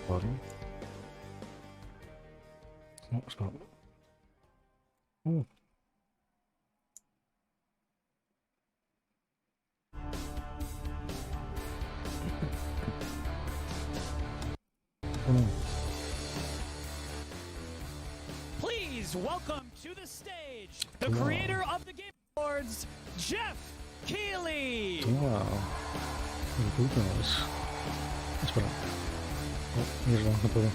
Vale. No, espera. Uh. Please welcome to the stage the creator of the Game Awards, Jeff Keighley. Wow. Putas. Espera. Oh, mierda, no puedo.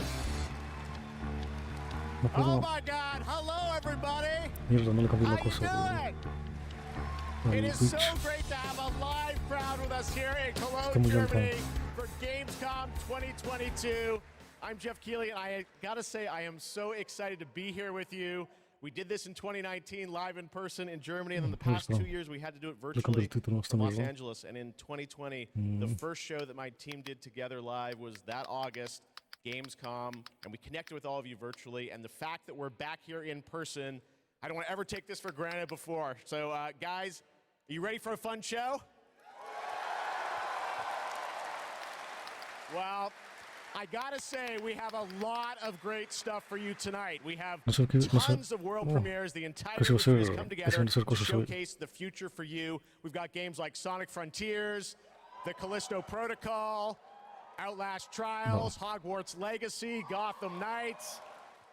No puedo. Oh my God! Hello, everybody. Mierda, no le cambié la How you cosa. doing? It is so Twitch. great to have a live crowd with us here in Cologne, Estamos Germany for Games-cum 2022. I'm Jeff Keighley, and I gotta say, I am so excited to be here with you. We did this in 2019, live in person in Germany, and then the past 2 years we had to do it virtually in Los Angeles. And in 2020, the first show that my team did together live was that August, Games-cum, and we connected with all of you virtually. And the fact that we're back here in person, I don't want to ever take this for granted before. So, guys, are you ready for a fun show? Well, I gotta say, we have a lot of great stuff for you tonight. We have tons of world premieres. The entire industry has come together to showcase the future for you. We've got games like Sonic Frontiers, the Callisto Protocol, Outlast Trials, Hogwarts Legacy, Gotham Knights,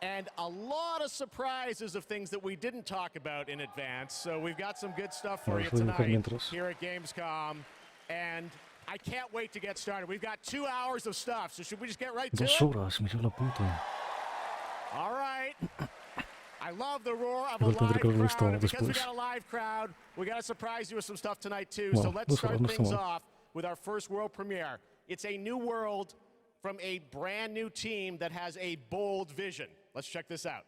and a lot of surprises of things that we didn't talk about in advance. So we've got some good stuff for you tonight here at Games-cum. And I can't wait to get started. We've got 2 hours of stuff, so should we just get right to it? 2 horas, me dio la puta. All right. I love the roar of a live crowd. And because we got a live crowd, we got to surprise you with some stuff tonight, too. So let's start things off with our first world premiere. It's a new world from a brand new team that has a bold vision. Let's check this out.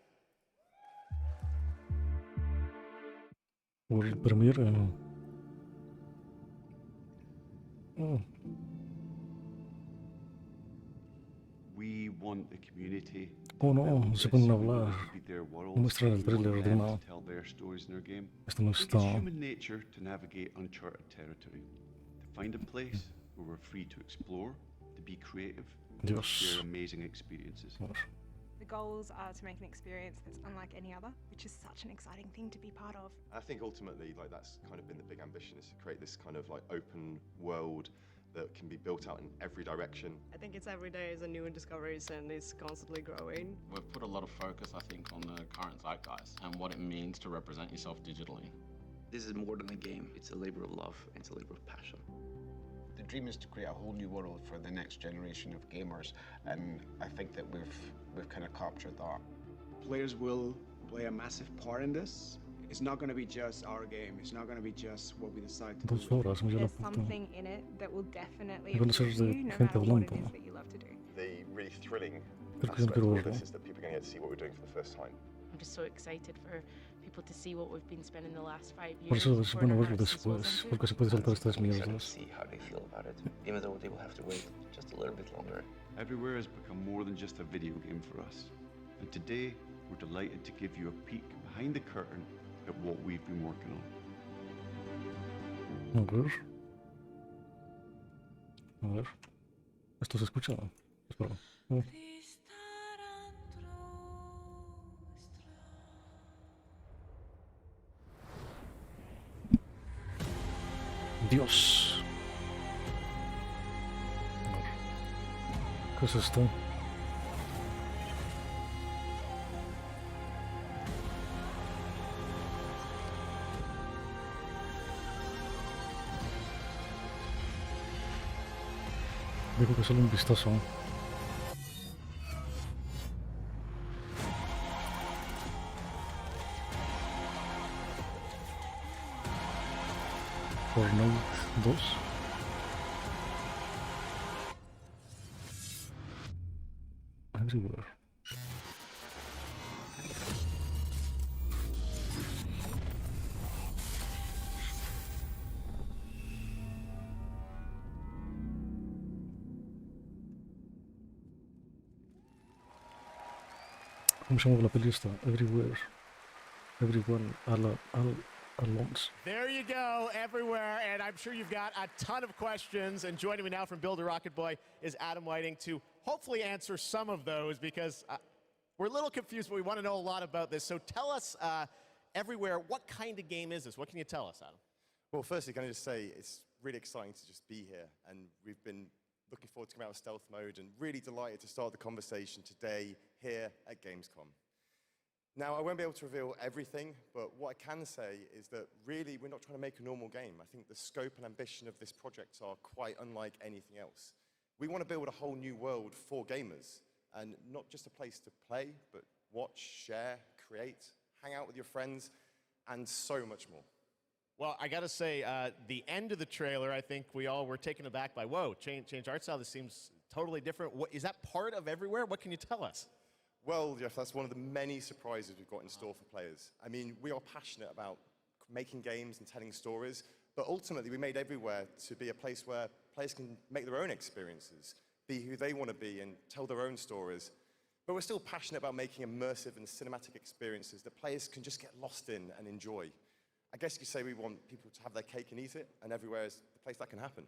World premiere. Oh. We want the community. Oh no, se ponen a hablar. Muestran el trailer de una. Esto no está. It's human nature to navigate uncharted territory, to find a place where we're free to explore, to be creative, to share amazing experiences. The goals are to make an experience that's unlike any other, which is such an exciting thing to be part of. I think ultimately, that's kind of been the big ambition, is to create this kind of open world that can be built out in every direction. I think it's every day is a new discoveries and it's constantly growing. We've put a lot of focus, I think, on the current zeitgeist and what it means to represent yourself digitally. This is more than a game. It's a labor of love. It's a labor of passion. The dream is to create a whole new world for the next generation of gamers, and I think that we've kind of captured that. Players will play a massive part in this. It's not going to be just our game. It's not going to be just what we decide to do. 2 horas, me dio la There's puta. something in it that will definitely Van a ser appeal de to you, no gente matter what it hablando. is that you love to do. The really thrilling Creo que aspect siempre of verlo. this is that people are going to get to see what we're doing for the first time. I'm just so excited for people to see what we've been spending the last 5 years. Por eso es bueno verlo después, porque se puede saltar estas mierdas. See how they feel about it, even though they will have to wait just a little bit longer. Everywhere has become more than just a video game for us. And today, we're delighted to give you a peek behind the curtain at what we've been working on. A ver. A ver. ¿Esto se escucha? Espera. Oh. Dios. A ver. ¿Qué es esto? Digo que solo un vistazo. Fortnite 2. Everywhere. ¿Cómo se llama la peli esta? Everywhere. Everyone. There you go, everywhere, and I'm sure you've got a ton of questions. And joining me now from Build a Rocket Boy is Adam Whiting to hopefully answer some of those, because we're a little confused, but we want to know a lot about this. So tell us, everywhere, what kind of game is this? What can you tell us, Adam? Well, firstly, can I just say it's really exciting to just be here, and we've been looking forward to coming out of stealth mode and really delighted to start the conversation today here at Games-cum. Now, I won't be able to reveal everything, but what I can say is that really we're not trying to make a normal game. I think the scope and ambition of this project are quite unlike anything else. We want to build a whole new world for gamers, and not just a place to play, but watch, share, create, hang out with your friends, and so much more. Well, I got to say, the end of the trailer, I think we all were taken aback by, whoa, change art style, this seems totally different. Is that part of everywhere? What can you tell us? Well, Jeff, that's one of the many surprises we've got in store for players. I mean, we are passionate about making games and telling stories, but ultimately we made Everywhere to be a place where players can make their own experiences, be who they want to be and tell their own stories. But we're still passionate about making immersive and cinematic experiences that players can just get lost in and enjoy. I guess you could say we want people to have their cake and eat it, and Everywhere is the place that can happen.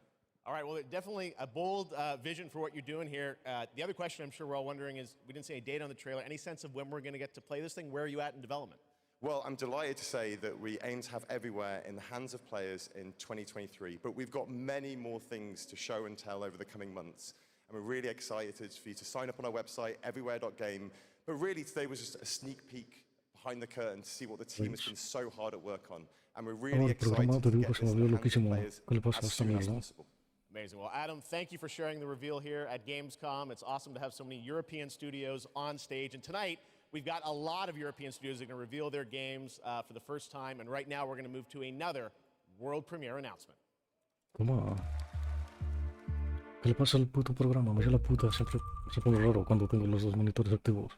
All right, well, definitely a bold vision for what you're doing here. The other question I'm sure we're all wondering is, we didn't say a date on the trailer. Any sense of when we're going to get to play this thing? Where are you at in development? Well, I'm delighted to say that we aim to have Everywhere in the hands of players in 2023, but we've got many more things to show and tell over the coming months. And we're really excited for you to sign up on our website, everywhere.game. But really, today was just a sneak peek behind the curtain to see what the team has been so hard at work on. And we're really excited to get this in the hands of players as soon as possible. Amazing. Well, Adam, thank you for sharing the reveal here at Games-cum. It's awesome to have so many European studios on stage. And tonight, we've got a lot of European studios that are going to reveal their games for the first time. And right now, we're going to move to another world premiere announcement. Toma. ¿Qué le pasa al puto programa? Me la puta, siempre se pone raro cuando tengo los dos monitores activos.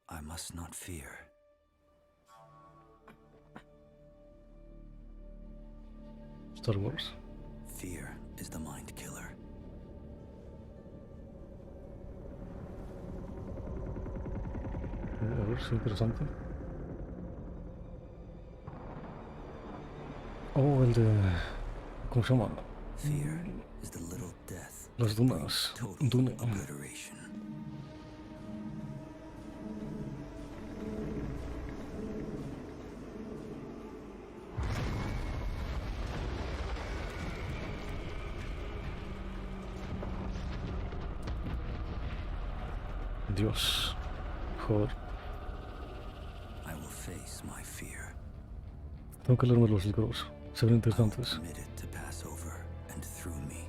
I must not fear. Star Wars. Fear is the mind killer. A ver, sí, interesante. Oh, el de... ¿Cómo se llama? Fear is the little death. Las dunas. Duna. Obliteration. Dios. Joder. I will face my fear. Tengo que leerme los libros. Se ven interesantes. Permit it to pass over and through me.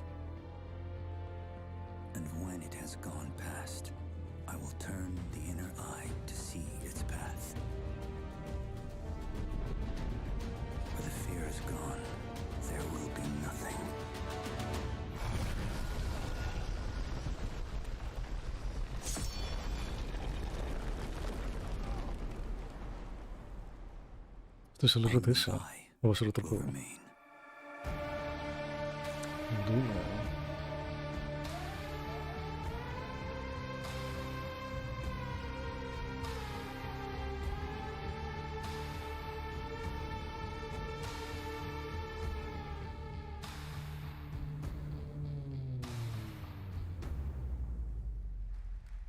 And when it has gone past, I will turn the inner eye to see its path. Where the fear is gone, there will be nothing. ¿Este es el RTS? ¿O va a ser otro juego? Duna.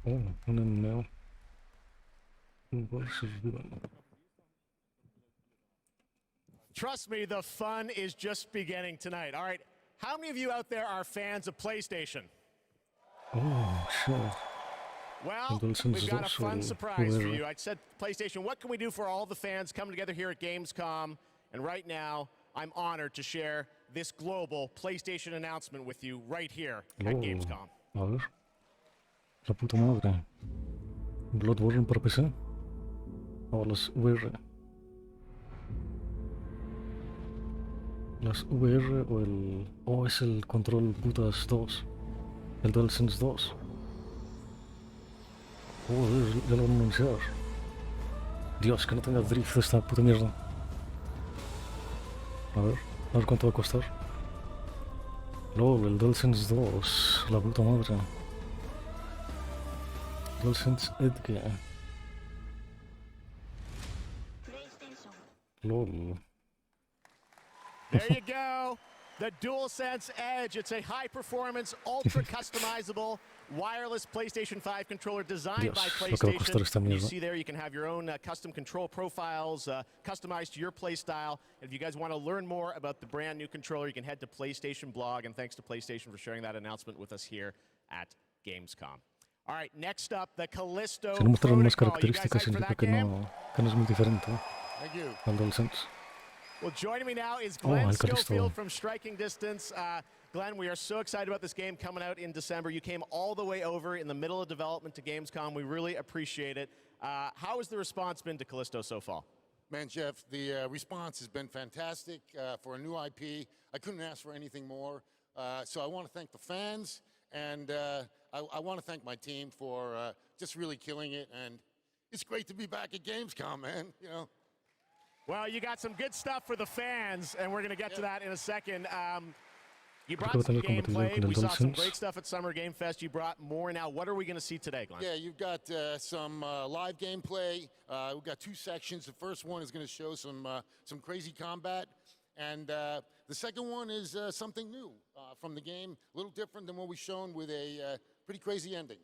Oh, un MMO. Trust me, the fun is just beginning tonight. All right, how many of you out there are fans of PlayStation? Oh, sure. Well, we've got a fun surprise for you. I said, PlayStation, what can we do for all the fans coming together here at Games-cum? And right now, I'm honored to share this global PlayStation announcement with you right here at Games-cum. A ver. La puta madre. Bloodborne para PC. Ahora las VR. Las VR o el... Oh, es el control putas 2. El DualSense 2. Joder, ya lo van a anunciar. Dios, que no tenga drift esta puta mierda. A ver cuánto va a costar. LOL, el DualSense 2, la puta madre. DualSense Edge. LOL. There you go. The DualSense Edge. It's a high-performance, ultra-customizable wireless PlayStation 5 controller designed by PlayStation. You see there, you can have your own custom control profiles customized to your play style. And if you guys want to learn more about the brand new controller, you can head to PlayStation blog. And thanks to PlayStation for sharing that announcement with us here at Games-cum. All right, next up, the Callisto Protocol. You guys hyped for that game? Que no es muy diferente Thank you. al DualSense. Well, joining me now is Glenn Schofield from Striking Distance. Glenn, we are so excited about this game coming out in December. You came all the way over in the middle of development to Games-cum. We really appreciate it. How has the response been to Callisto so far? Man, Jeff, the response has been fantastic for a new IP. I couldn't ask for anything more. So I want to thank the fans, and I want to thank my team for just really killing it. And it's great to be back at Games-cum, man. You know. Well, you got some good stuff for the fans, and we're going to get to that in a second. You brought some gameplay. We saw some great stuff at Summer Game Fest. You brought more now. What are we going to see today, Glenn? Yeah, you've got some live gameplay. We've got 2 sections. The first one is going to show some crazy combat, and the second one is something new from the game, a little different than what we've shown with a pretty crazy ending.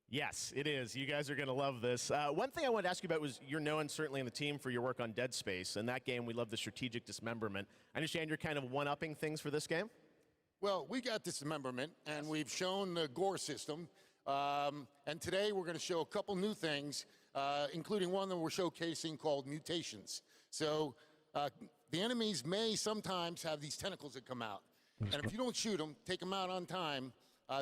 Yes, it is. You guys are going to love this. One thing I wanted to ask you about was you're known certainly in the team for your work on Dead Space. In that game, we love the strategic dismemberment. I understand you're kind of one-upping things for this game? Well, we got dismemberment, and we've shown the gore system. And today we're going to show a couple new things, including one that we're showcasing called mutations. So the enemies may sometimes have these tentacles that come out. And if you don't shoot them, take them out on time,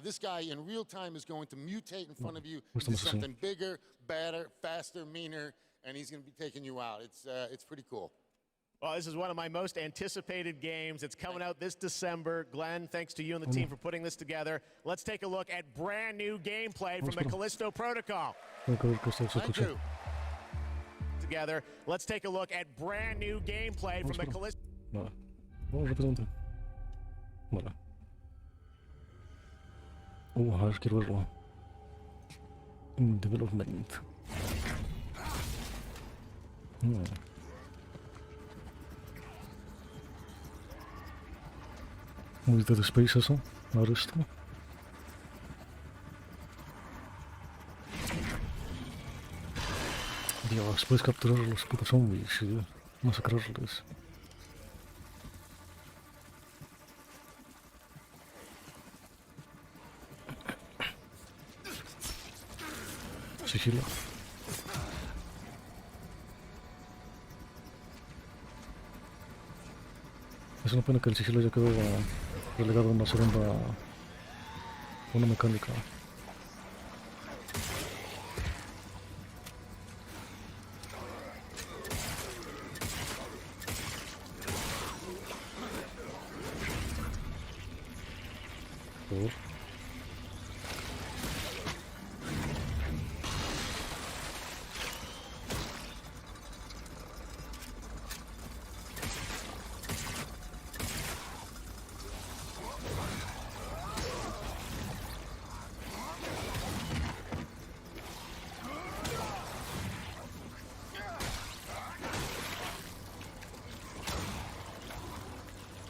this guy in real time is going to mutate in front of you into something bigger, badder, faster, meaner, and he's going to be taking you out. It's pretty cool. Well, this is one of my most anticipated games. It's coming out this December. Glenn, thanks to you and the team for putting this together. Let's take a look at brand new gameplay from the Callisto Protocol. Thank you. Together, let's take a look at brand new gameplay from the Callisto. Vale. Vamos rápidamente. Vale. A ver, quiero verlo. Development. Muy Dead Space eso. A ver esto. Dios, puedes capturar a los putos zombies y masacrarles. Sigilo. Es una pena que el sigilo ya quedó relegado a una segunda... una mecánica. Por...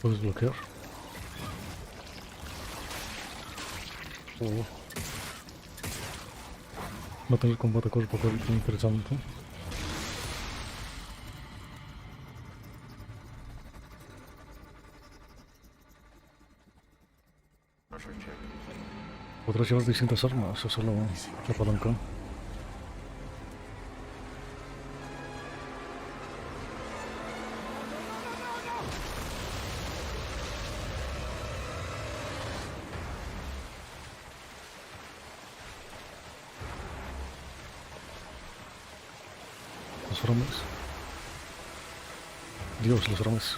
Puedes bloquear. No tener combate cuerpo a cuerpo interesante. Podrás llevar distintas armas o solo la palanca. Los frames. Dios, los frames.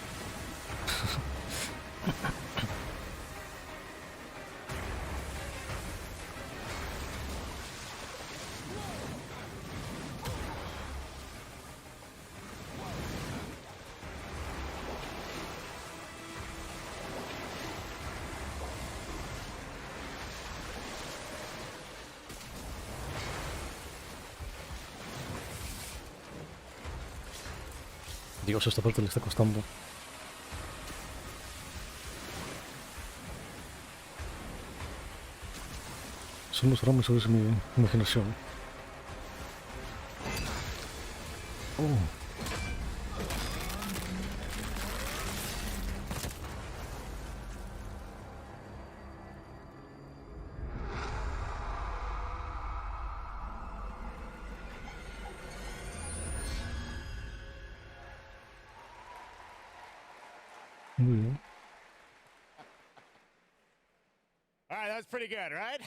Dios, esta parte le está costando. Son los ramas, o es mi imaginación. Oh. Muy bien. All right, that's pretty good, right?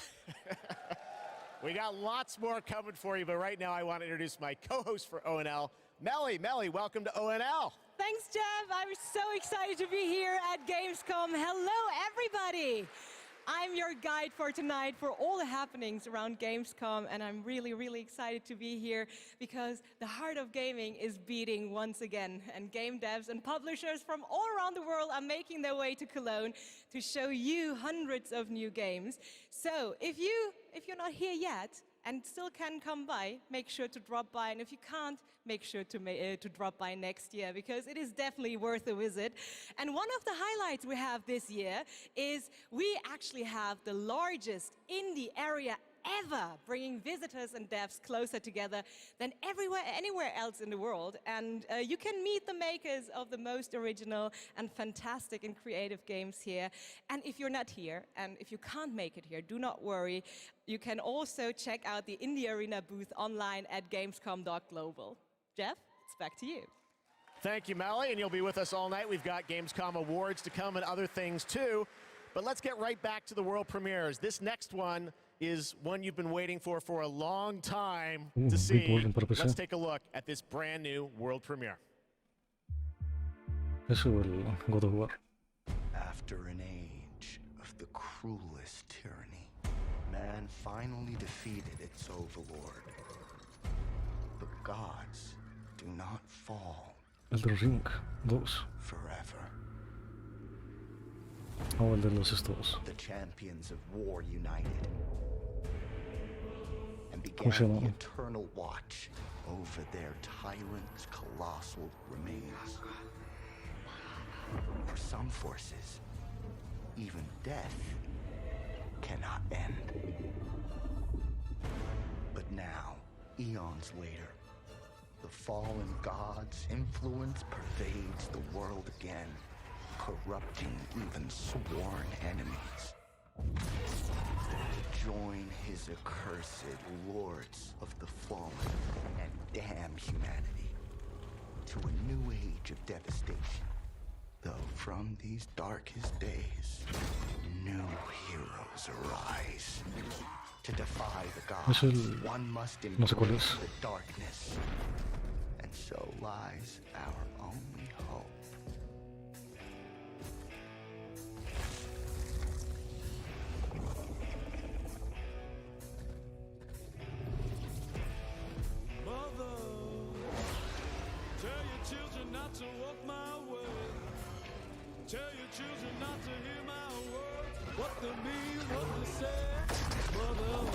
We got lots more coming for you, but right now I want to introduce my co-host for ONL, Melly. Melly, welcome to ONL. Thanks, Jeff. I'm so excited to be here at Games-cum. Hello, everybody. I'm your guide for tonight for all the happenings around Games-cum, and I'm really, really excited to be here because the heart of gaming is beating once again, and game devs and publishers from all around the world are making their way to Cologne to show you hundreds of new games. So if you're not here yet and still can come by, make sure to drop by, and if you can't, make sure to drop by next year because it is definitely worth a visit. And one of the highlights we have this year is we actually have the largest indie area ever, bringing visitors and devs closer together than anywhere else in the world. And you can meet the makers of the most original and fantastic and creative games here. And if you're not here, and if you can't make it here, do not worry. You can also check out the Indie Arena booth online at gamescom.global. Jeff, it's back to you. Thank you, Melly, and you'll be with us all night. We've got Games-cum awards to come and other things too. But let's get right back to the world premieres. This next one is one you've been waiting for a long time to see. Let's take a look at this brand new world premiere. Eso el God of War. After an age of the cruelest tyranny, man finally defeated its overlord. The gods do not fall. Elden Ring 2. Forever. Oh, el de los estos. The champions of war united and began the eternal watch over their tyrant's colossal remains. For some forces, even death cannot end. But now, eons later, the fallen god's influence pervades the world again, corrupting even sworn enemies. Join his accursed lords of the fallen and damn humanity to a new age of devastation. Though from these darkest days, new heroes arise. To defy the gods, one must embrace the darkness. And so lies our only hope. Mother, tell your children not to walk my way. Tell your children not to hear my words. What they mean, what they say. Mother.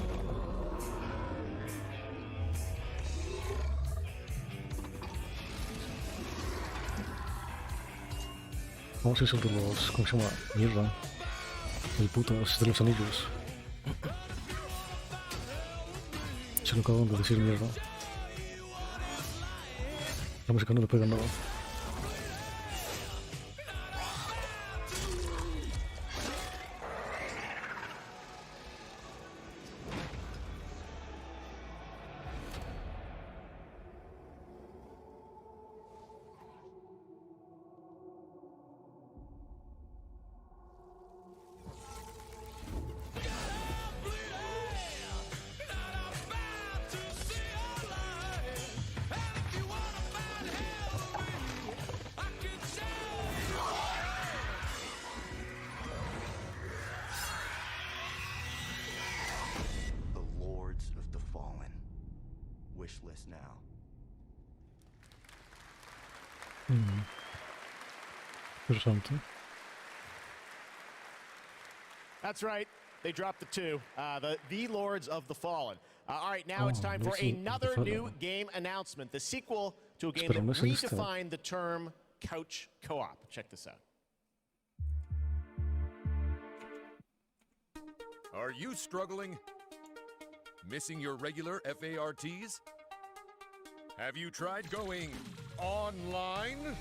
Vamos a ir sobre los... ¿Cómo se llama? Mierda. El puto de los anillos. Se lo acaban de decir mierda. La música no le pega nada. Interesante. That's right. They dropped the two. The Lords of the Fallen. All right, now it's time for another new game announcement. The sequel to a game that redefined the term couch co-op. Check this out. Are you struggling? Missing your regular FARTs? Have you tried going online?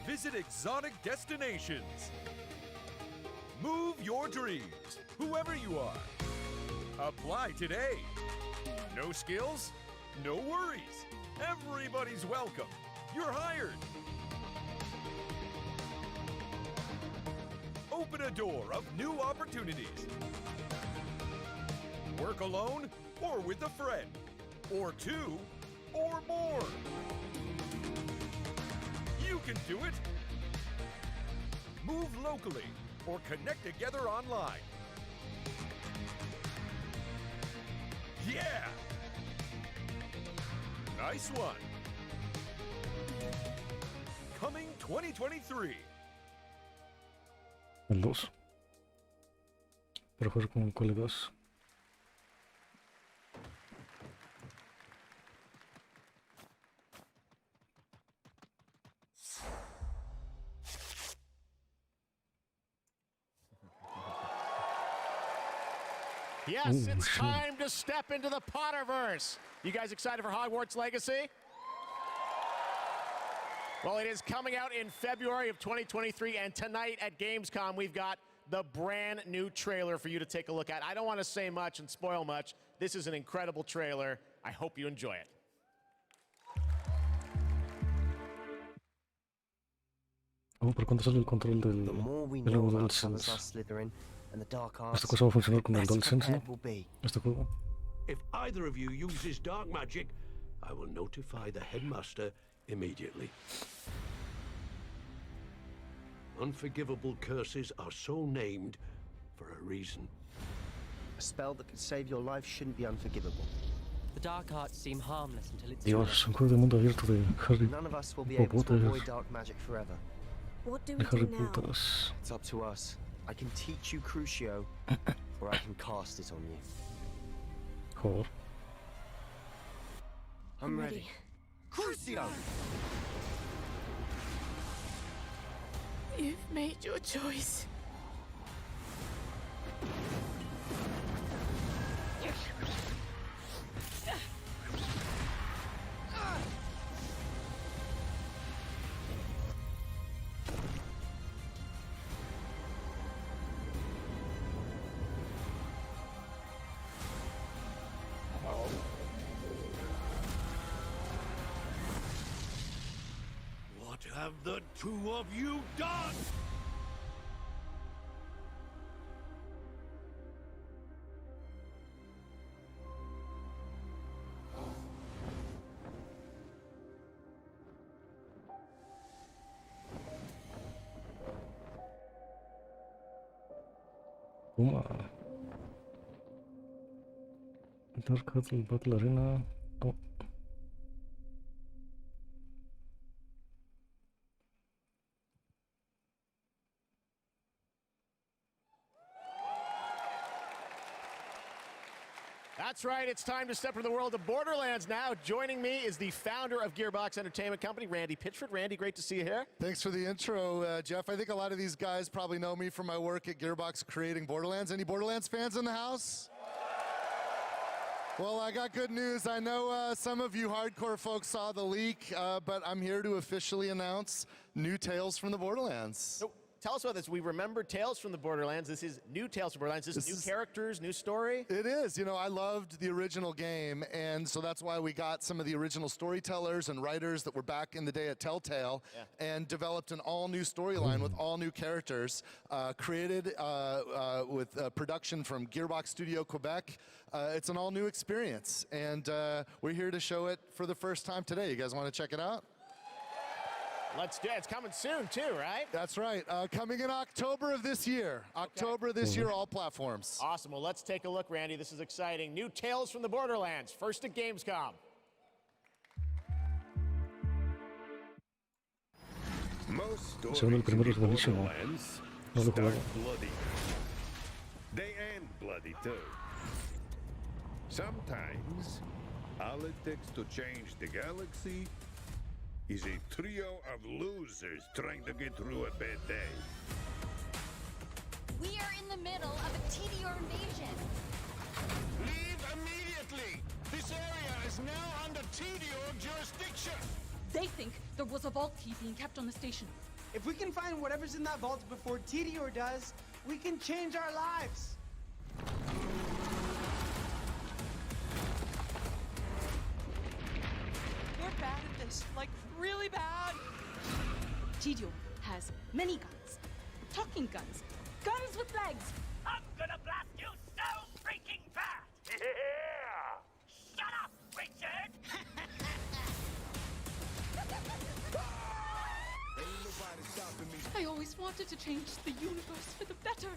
Visit exotic destinations. Move your dreams, whoever you are. Apply today. No skills? No worries. Everybody's welcome. You're hired. Open a door of new opportunities. Work alone or with a friend, or two, or more. You can do it. Move locally or connect together online. Yeah! Nice one. Coming 2023. El 2. Para jugar con colegas. Yes, it's time to step into the Potterverse. You guys excited for Hogwarts Legacy? Well, it is coming out in February of 2023, and tonight at Games-cum, we've got the brand new trailer for you to take a look at. I don't want to say much and spoil much. This is an incredible trailer. I hope you enjoy it. ¿Por cuándo sale el control del DualSense? Esta cosa va a funcionar con el DualSense, ¿no? Este juego. If either of you uses dark magic, I will notify the headmaster immediately. Unforgivable curses are so named for a reason. A spell that could save your life shouldn't be unforgivable. The dark arts seem harmless until it's Dios, un juego de mundo abierto de Harry None of us will be able to avoid dark magic forever. What do de we Harry do now? Potters. It's up to us. I can teach you Crucio, or I can cast it on you. Joder. I'm ready. Crucio! You've made your choice. What have the two of you done? Toma. Dark Battle Arena. Oh. That's right, it's time to step into the world of Borderlands now. Joining me is the founder of Gearbox Entertainment Company, Randy Pitchford. Randy, great to see you here. Thanks for the intro, Jeff. I think a lot of these guys probably know me from my work at Gearbox creating Borderlands. Any Borderlands fans in the house? Well, I got good news. I know some of you hardcore folks saw the leak, but I'm here to officially announce new Tales from the Borderlands. So, tell us about this. We remember Tales from the Borderlands. This is new Tales from Borderlands. This is new characters, new story? It is. You know, I loved the original game, and so that's why we got some of the original storytellers and writers that were back in the day at Telltale and developed an all-new storyline with all new characters, created with production from Gearbox Studio Quebec. It's an all-new experience, and we're here to show it for the first time today. You guys want to check it out? Let's do it. It's coming soon, too, right? That's right. Coming in October of this year. October this year, all platforms. Awesome. Well, let's take a look, Randy. This is exciting. New Tales from the Borderlands. First at Games-cum. Most stories Segundo, el primero in es buenísimo. Borderlands No lo he start jugado. bloody. They end bloody too. Sometimes All it takes to change the galaxy is a trio of losers trying to get through a bad day. We are in the middle of a Tediore invasion. Leave immediately! This area is now under Tediore jurisdiction! They think there was a vault key being kept on the station. If we can find whatever's in that vault before Tediore does, we can change our lives. We're bad at this, like really bad. Tediore has many guns. Talking guns. Guns with legs. I'm gonna blast you so freaking bad! Yeah! Shut up, Richard! I always wanted to change the universe for the better,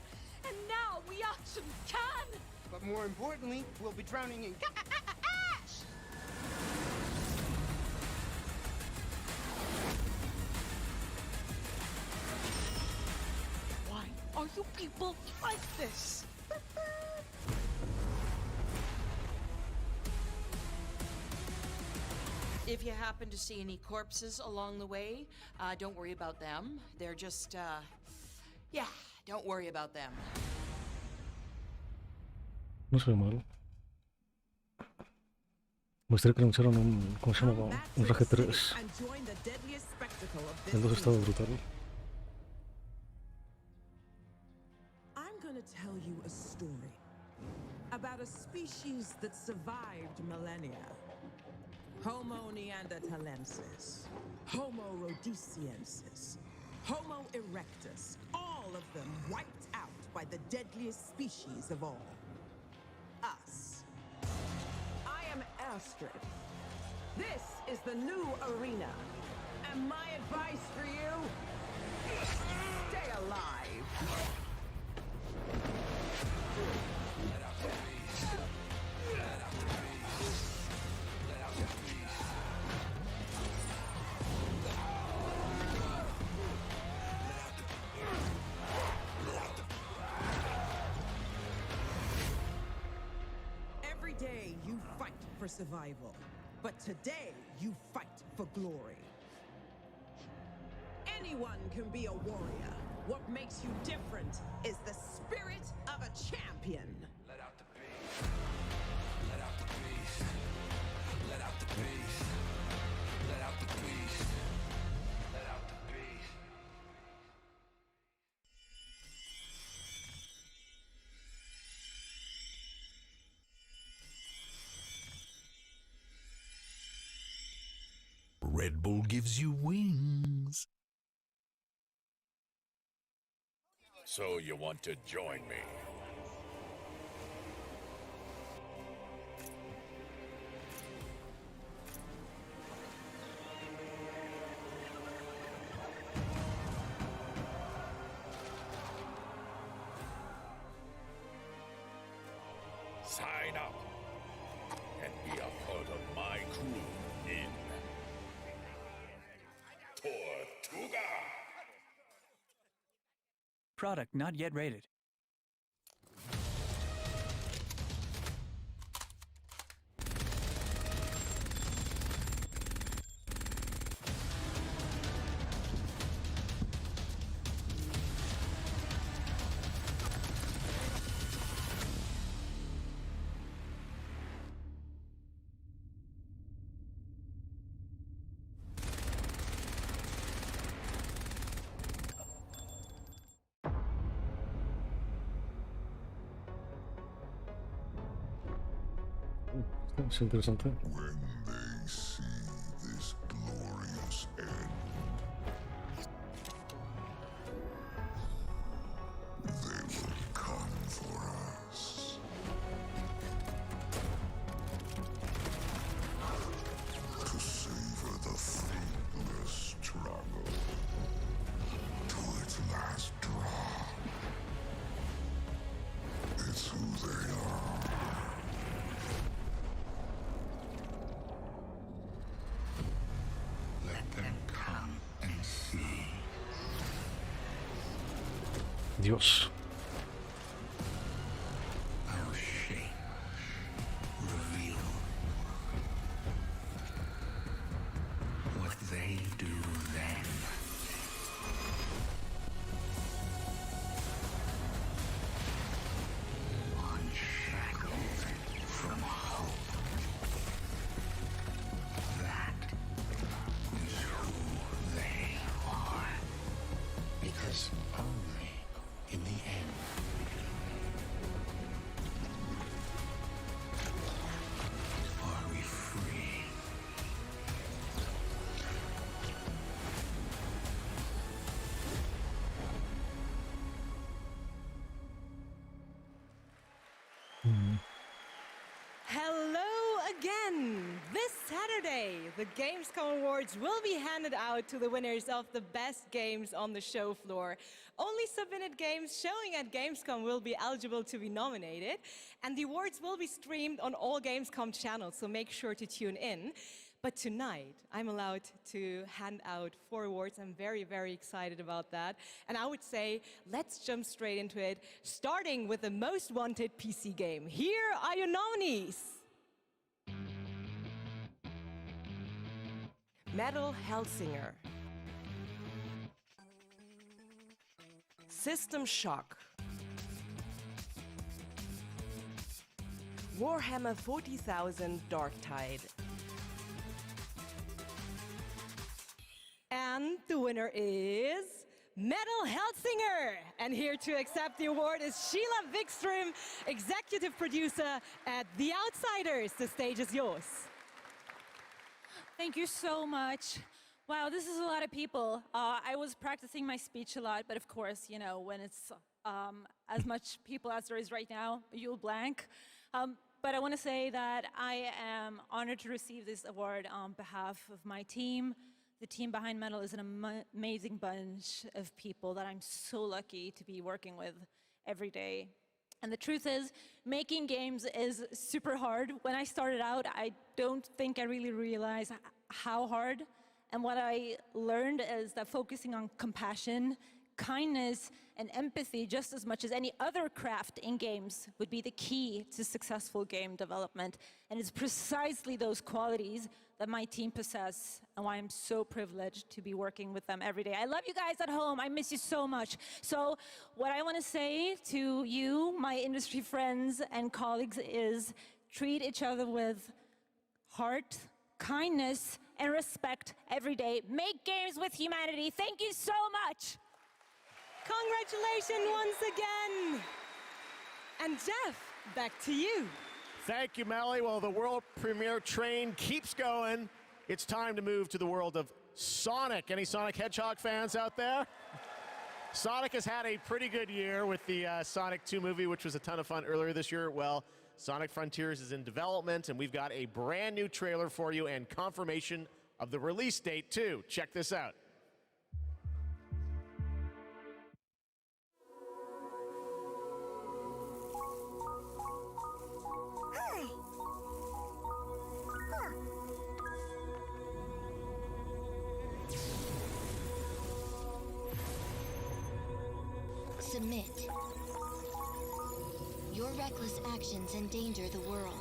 and now we actually can! But more importantly, we'll be drowning in ash! Why are you people like this? If you happen to see any corpses along the way, don't worry about them. They're just, yeah, don't worry about them. No se ve mal. Me gustaría que anunciaran un, ¿cómo se llamaba? Un Rage 3. El 2 estaba brutal. I'm gonna tell you a story about a species that survived millennia. Homo neanderthalensis, Homo rhodesiensis, Homo erectus, all of them wiped out by the deadliest species of all. Us. I am Astrid. This is the new arena. And my advice for you, stay alive. Every day you fight for survival, but today you fight for glory. Anyone can be a warrior. What makes you different is the spirit of a champion. Let out the beast. Let out the beast. Let out the beast. Let out the beast. Let out the beast. Red Bull gives you wings. So you want to join me? Sign up and be a part of my crew in Tortuga. Product not yet rated. Es interesante. When they see this glorious end, they will come for us. To savor the fruitless struggle to its last drop. It's who they are. Dios. Our shape reveal again. This Saturday, the Games-cum Awards will be handed out to the winners of the best games on the show floor. Only submitted games showing at Games-cum will be eligible to be nominated, and the awards will be streamed on all Games-cum channels, so make sure to tune in. But tonight, I'm allowed to hand out 4 awards. I'm very, very excited about that. And I would say, let's jump straight into it, starting with the most wanted PC game. Here are your nominees. Metal Hellsinger, System Shock, Warhammer 40,000 Darktide, and the winner is Metal Hellsinger. And here to accept the award is Sheila Wikström, executive producer at The Outsiders. The stage is yours. Thank you so much. Wow, this is a lot of people. I was practicing my speech a lot, but of course, you know, when it's as much people as there is right now, you'll blank. But I want to say that I am honored to receive this award on behalf of my team. The team behind Metal is an amazing bunch of people that I'm so lucky to be working with every day. And the truth is, making games is super hard. When I started out, I don't think I really realized how hard. And what I learned is that focusing on compassion, kindness, and empathy just as much as any other craft in games would be the key to successful game development. And it's precisely those qualities that my team possess and why I'm so privileged to be working with them every day. I love you guys at home. I miss you so much. So what I want to say to you, my industry friends and colleagues, is treat each other with heart, kindness, and respect every day. Make games with humanity. Thank you so much. Congratulations once again. And Jeff, back to you. Thank you, Melly. Well, the world premiere train keeps going. It's time to move to the world of Sonic. Any Sonic Hedgehog fans out there? Sonic has had a pretty good year with the Sonic 2 movie, which was a ton of fun earlier this year. Well, Sonic Frontiers is in development, and we've got a brand new trailer for you and confirmation of the release date, too. Check this out. Submit. Your reckless actions endanger the world.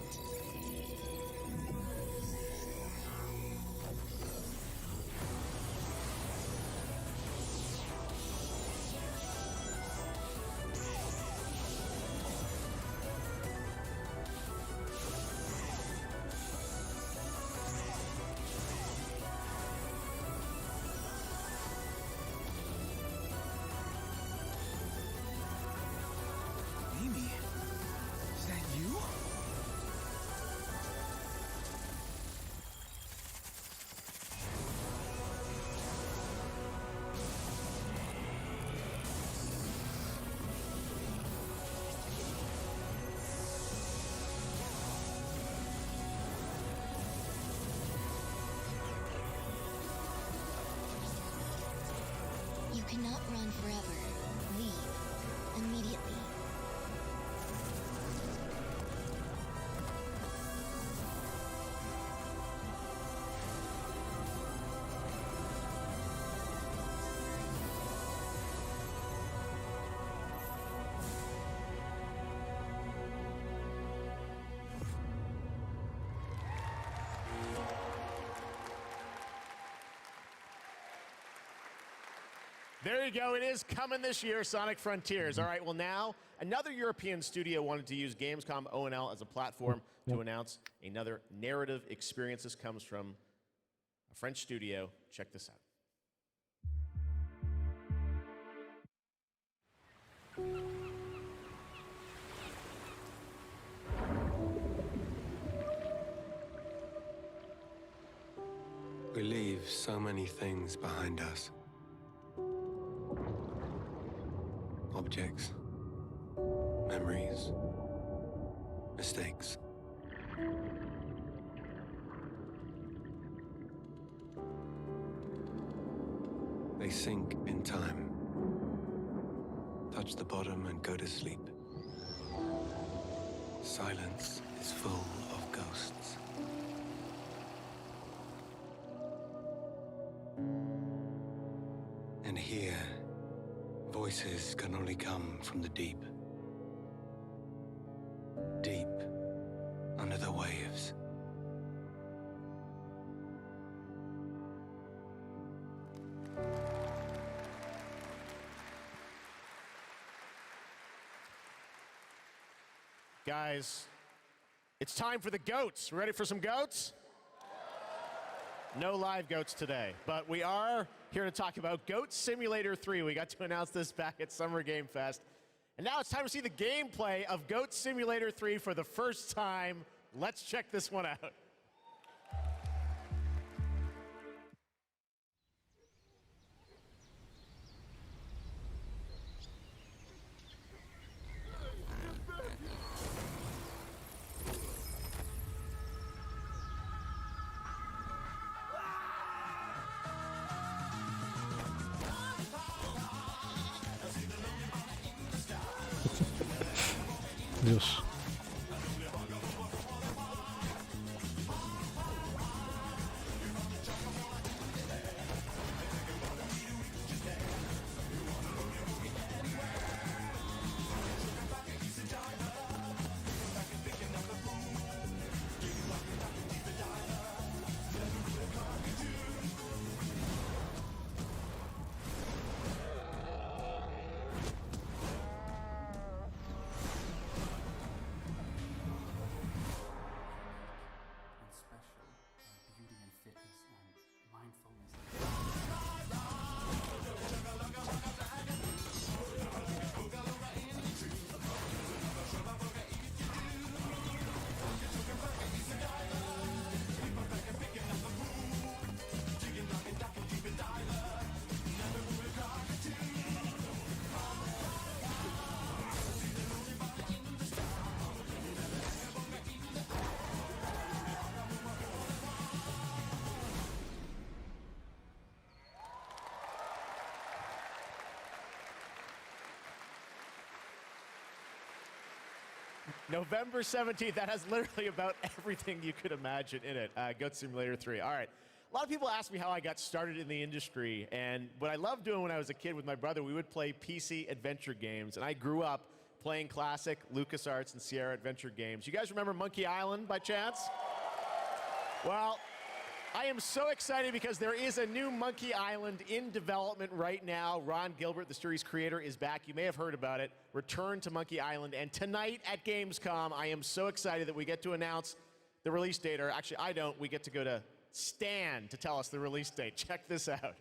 You cannot run forever. Leave immediately. There you go. It is coming this year, Sonic Frontiers. All right, well now, another European studio wanted to use Games-cum O&L as a platform to announce another narrative experience. This comes from a French studio. Check this out. We leave so many things behind us. Objects, memories, mistakes. They sink in time. Touch the bottom and go to sleep. Silence is full of ghosts. And here, voices can only come from the deep. Deep under the waves. Guys, it's time for the goats. Ready for some goats? No live goats today, but we are here to talk about Goat Simulator 3. We got to announce this back at Summer Game Fest. And now it's time to see the gameplay of Goat Simulator 3 for the first time. Let's check this one out. Dios. November 17th, that has literally about everything you could imagine in it. Goat Simulator 3. All right. A lot of people ask me how I got started in the industry, and what I loved doing when I was a kid with my brother, we would play PC adventure games, and I grew up playing classic LucasArts and Sierra adventure games. You guys remember Monkey Island by chance? Well, I am so excited because there is a new Monkey Island in development right now. Ron Gilbert, the series creator, is back. You may have heard about it. Return to Monkey Island. And tonight at Games-cum, I am so excited that we get to announce the release date. Or actually, I don't. We get to go to Stan to tell us the release date. Check this out.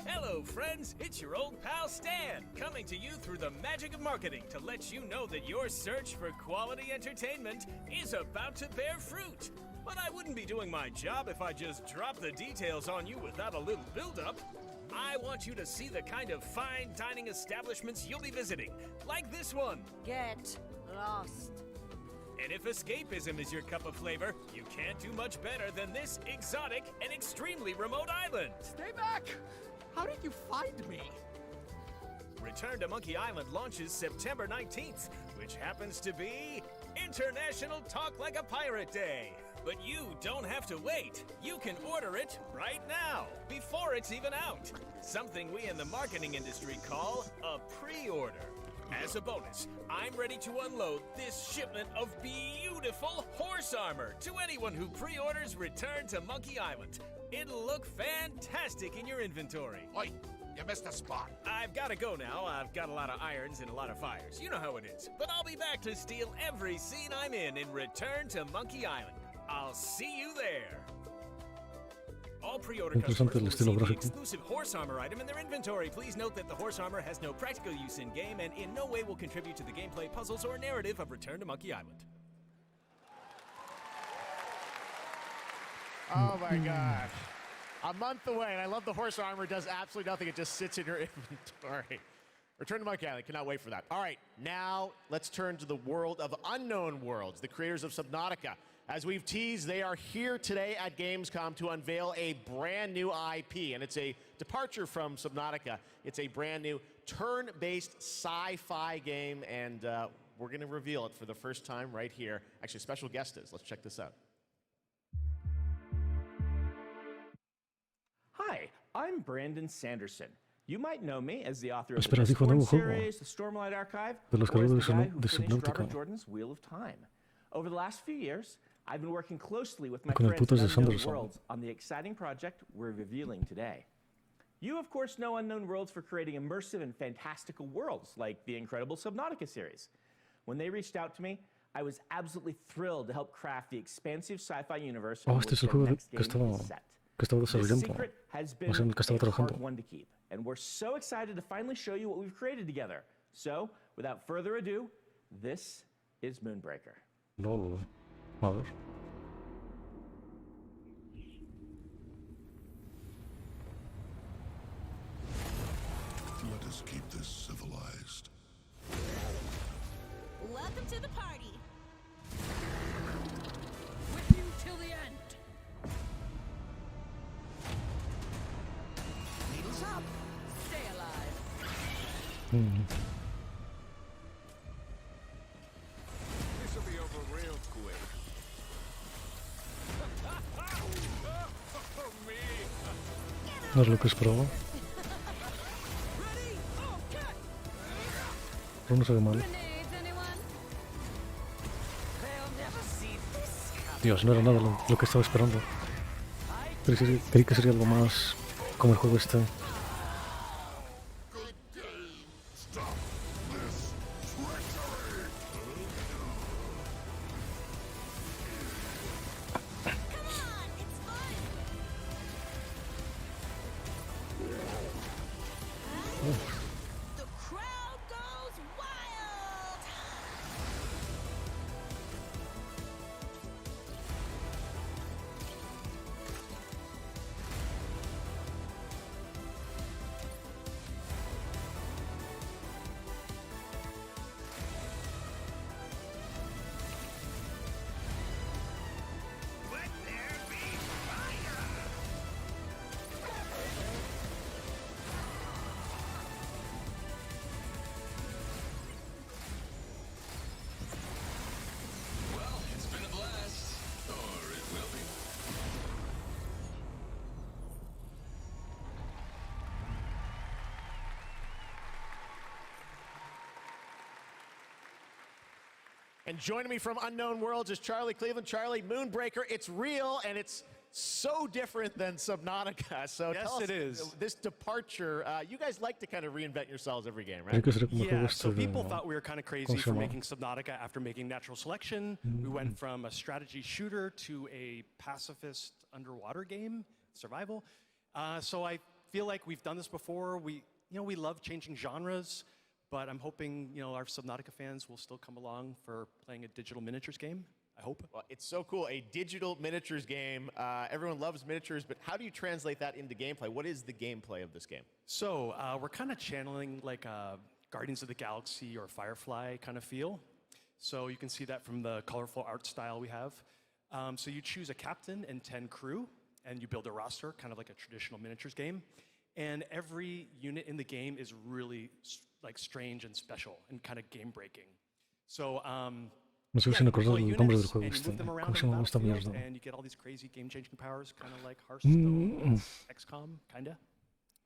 Hello, friends. It's your old pal Stan, coming to you through the magic of marketing to let you know that your search for quality entertainment is about to bear fruit. But I wouldn't be doing my job if I just dropped the details on you without a little build-up. I want you to see the kind of fine dining establishments you'll be visiting, like this one. Get lost. And if escapism is your cup of flavor, you can't do much better than this exotic and extremely remote island. Stay back! How did you find me? Return to Monkey Island launches September 19th, which happens to be International Talk Like a Pirate Day. But you don't have to wait. You can order it right now, before it's even out. Something we in the marketing industry call a pre-order. As a bonus, I'm ready to unload this shipment of beautiful horse armor to anyone who pre-orders Return to Monkey Island. It'll look fantastic in your inventory. Oi, you missed a spot. I've got to go now. I've got a lot of irons and a lot of fires. You know how it is. But I'll be back to steal every scene I'm in Return to Monkey Island. I'll see you there. All pre-order customers will receive the exclusive horse armor item in their inventory. Please note that the horse armor has no practical use in-game and in no way will contribute to the gameplay, puzzles, or narrative of Return to Monkey Island. Oh my gosh. A month away, and I love the horse armor does absolutely nothing. It just sits in your inventory. Return to Monkey Island. Cannot wait for that. All right, now let's turn to the world of Unknown Worlds, the creators of Subnautica. As we've teased, they are here today at Games-cum to unveil a brand new IP, and it's a departure from Subnautica. It's a brand new turn-based sci-fi game, and we're going to reveal it for the first time right here. Actually, special guest is. Let's check this out. Hi, I'm Brandon Sanderson. You might know me as the author of Espera, the dijo nuevo Discord juego series, the Stormlight Archive, de los or as the creadores guy who de finished Subnautica. Robert Jordan's Wheel of Time. Over the last few years, I've been working closely with my Con el friends putas at de Unknown Sanderson. Worlds on the exciting project we're revealing today. You, of course, know Unknown Worlds for creating immersive and fantastical worlds like the incredible Subnautica series. When they reached out to me, I was absolutely thrilled to help craft the expansive sci-fi universe in Este which es el their juego next que game estaba is set. This desarrollando. secret has been O sea, en el que estaba a hard trabajando. one to keep, and we're so excited to finally show you what we've created together. So, without further ado, this is Moonbreaker. No, a ver. Let us keep this civilized. Welcome to the party. With you till the end. Needles up. Stay alive. This will be over real quick. Oh, me. No es lo que esperaba. Pero no se ve mal. Dios, no era nada lo que estaba esperando. Creí que sería algo más como el juego este. The crowd goes wild. Let there be fire! Well, it's been a blast. Or it will be. And joining me from Unknown Worlds is Charlie Cleveland. Charlie, Moonbreaker, it's real, and it's so different than Subnautica. So Yes, tell us, it is. This departure, you guys like to kind of reinvent yourselves every game, right? Yeah, so people thought we were kind of crazy for making Subnautica after making Natural Selection. We went from a strategy shooter to a pacifist underwater game, survival. So I feel like we've done this before. We love changing genres, but I'm hoping, our Subnautica fans will still come along for playing a digital miniatures game. I hope. Well, it's so cool. A digital miniatures game. Everyone loves miniatures, but how do you translate that into gameplay? What is the gameplay of this game? So we're kind of channeling like a Guardians of the Galaxy or Firefly kind of feel. So you can see that from the colorful art style we have. So you choose a captain and 10 crew, and you build a roster, kind of like a traditional miniatures game. And every unit in the game is really like strange and special and kind of game-breaking. So Me sigo sin acordar el nombre del juego este. ¿Cómo se llama esta mierda? and you get all these crazy game-changing powers, kind of like Hearthstone, XCOM, kind of.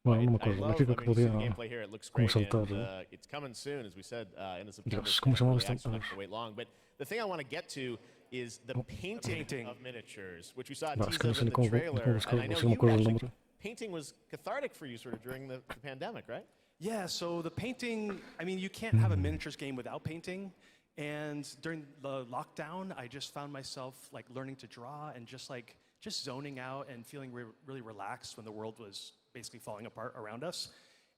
Bueno, no me acuerdo. I love, Me que podía gameplay here. It looks como great, saltar. and it's coming soon, as we said, in the September. Dios, ¿cómo se llamaba schedule. esta? We actually don't have to wait long. But the thing I want to get to is the painting of miniatures, which we saw a No, es tease que no of sé in ni the cómo trailer. buscar, And I no know sé, no me you acuerdo el actually, nombre. painting was cathartic for you sort of during the pandemic, right? Yeah, so the painting, I mean, you can't have a miniatures game without painting. And during the lockdown, I just found myself like learning to draw and just zoning out and feeling really relaxed when the world was basically falling apart around us.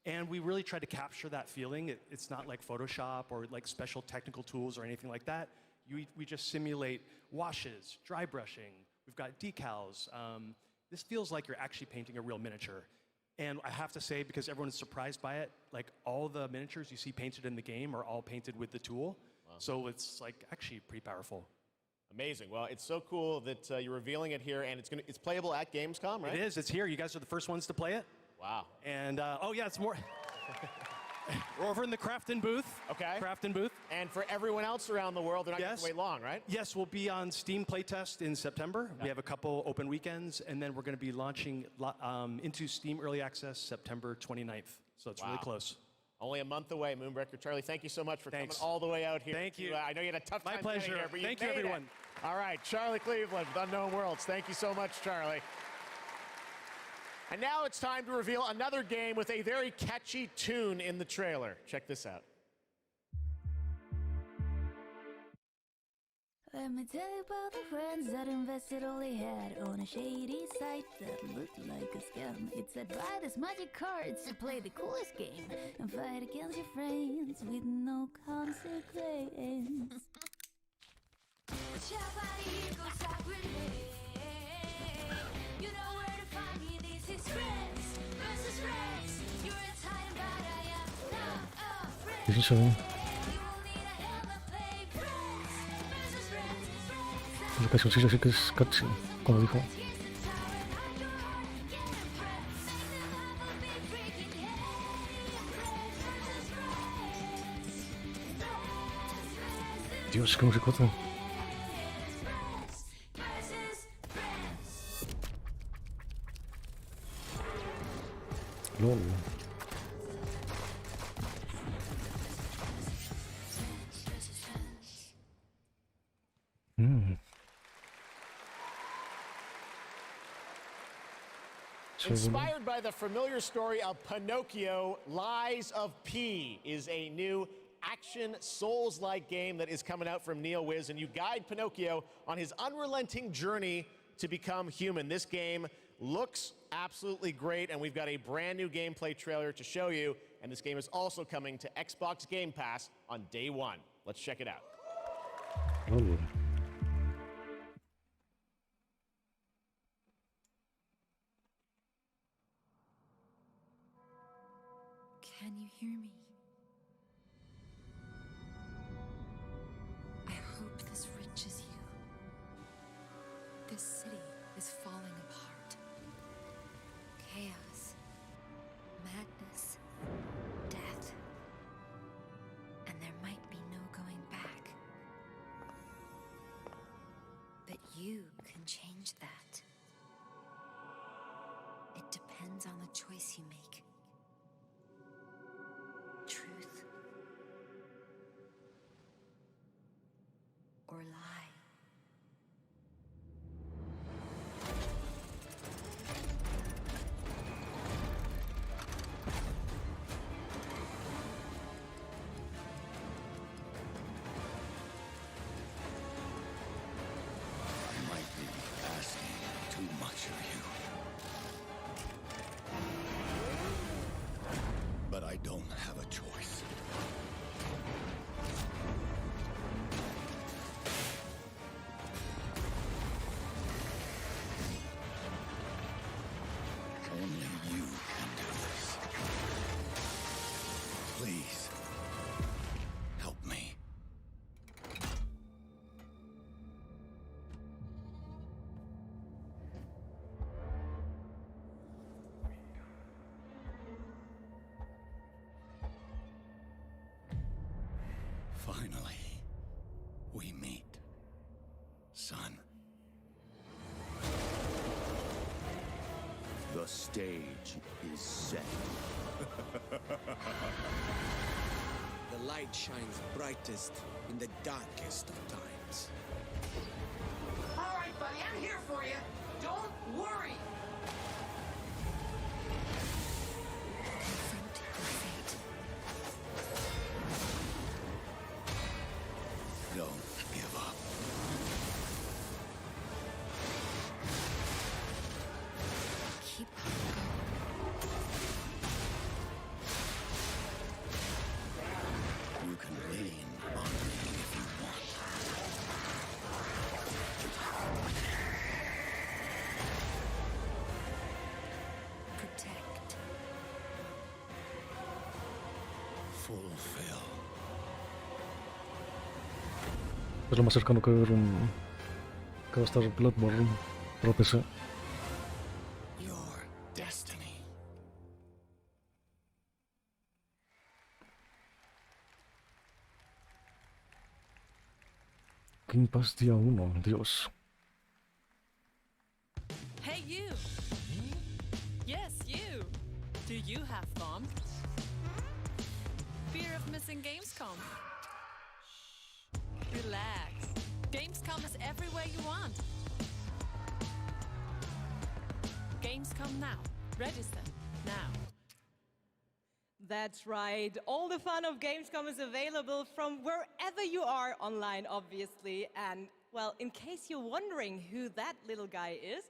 And we really tried to capture that feeling. It's not like Photoshop or like special technical tools or anything like that. We just simulate washes, dry brushing. We've got decals. This feels like you're actually painting a real miniature. And I have to say, because everyone's surprised by it, like all the miniatures you see painted in the game are all painted with the tool. Wow. So it's like actually pretty powerful. Amazing. Well, it's so cool that you're revealing it here, and it's playable at Games-cum, right? It is. It's here. You guys are the first ones to play it. Wow. And oh yeah, it's more. We're over in the Crafton booth. Okay. Crafton booth. And for everyone else around the world, they're not going to wait long, right? Yes, we'll be on Steam playtest in September. Yeah. We have a couple open weekends, and then we're going to be launching into Steam Early Access September 29th. So it's really close. Only a month away, Moonbreaker. Charlie, thank you so much for coming all the way out here. Thank you. I know you had a tough time My pleasure. getting here, but Thank you you, made everyone. it. All right, Charlie Cleveland with Unknown Worlds. Thank you so much, Charlie. And now it's time to reveal another game with a very catchy tune in the trailer. Check this out. Let me tell you about the friends that invested all they had on a shady site that looked like a scam. It said buy this magic cards to play the coolest game and fight against your friends with no consequence. You know where to find me, this is friends versus friends. You're a time, but I am not a friend. Isn't so? Lo que sí sé que es cutscene, como dijo. Dios, qué musicota. LOL. Inspired by the familiar story of Pinocchio, Lies of P is a new action Souls-like game that is coming out from NeoWiz, and you guide Pinocchio on his unrelenting journey to become human. This game looks absolutely great, and we've got a brand new gameplay trailer to show you, and this game is also coming to Xbox Game Pass on day one. Let's check it out. Oh. Can you hear me? I hope this reaches you. This city is falling apart. Chaos, madness, death. And there might be no going back. But you can change that. It depends on the choice you make. Truth or lie. I might be asking too much of you. But I don't have a choice. Only you can do this. Please, help me. Finally, we meet, son. The stage is set. The light shines brightest in the darkest of times. All right, buddy, I'm here for you. Don't worry. Confront your fate. Don't give up. Keep You can lean on me if you want. protect. fulfill. Es lo más cercano que va a estar Bloodborne para PC. Your destiny. Game Pass día 1, Dios. Hey you! Yes, you! Do you have fun? Fear of missing Games-cum? Relax. Games-cum is everywhere you want. Games-cum now. Register now. That's right. All the fun of Games-cum is available from wherever you are online, obviously. And, well, in case you're wondering who that little guy is,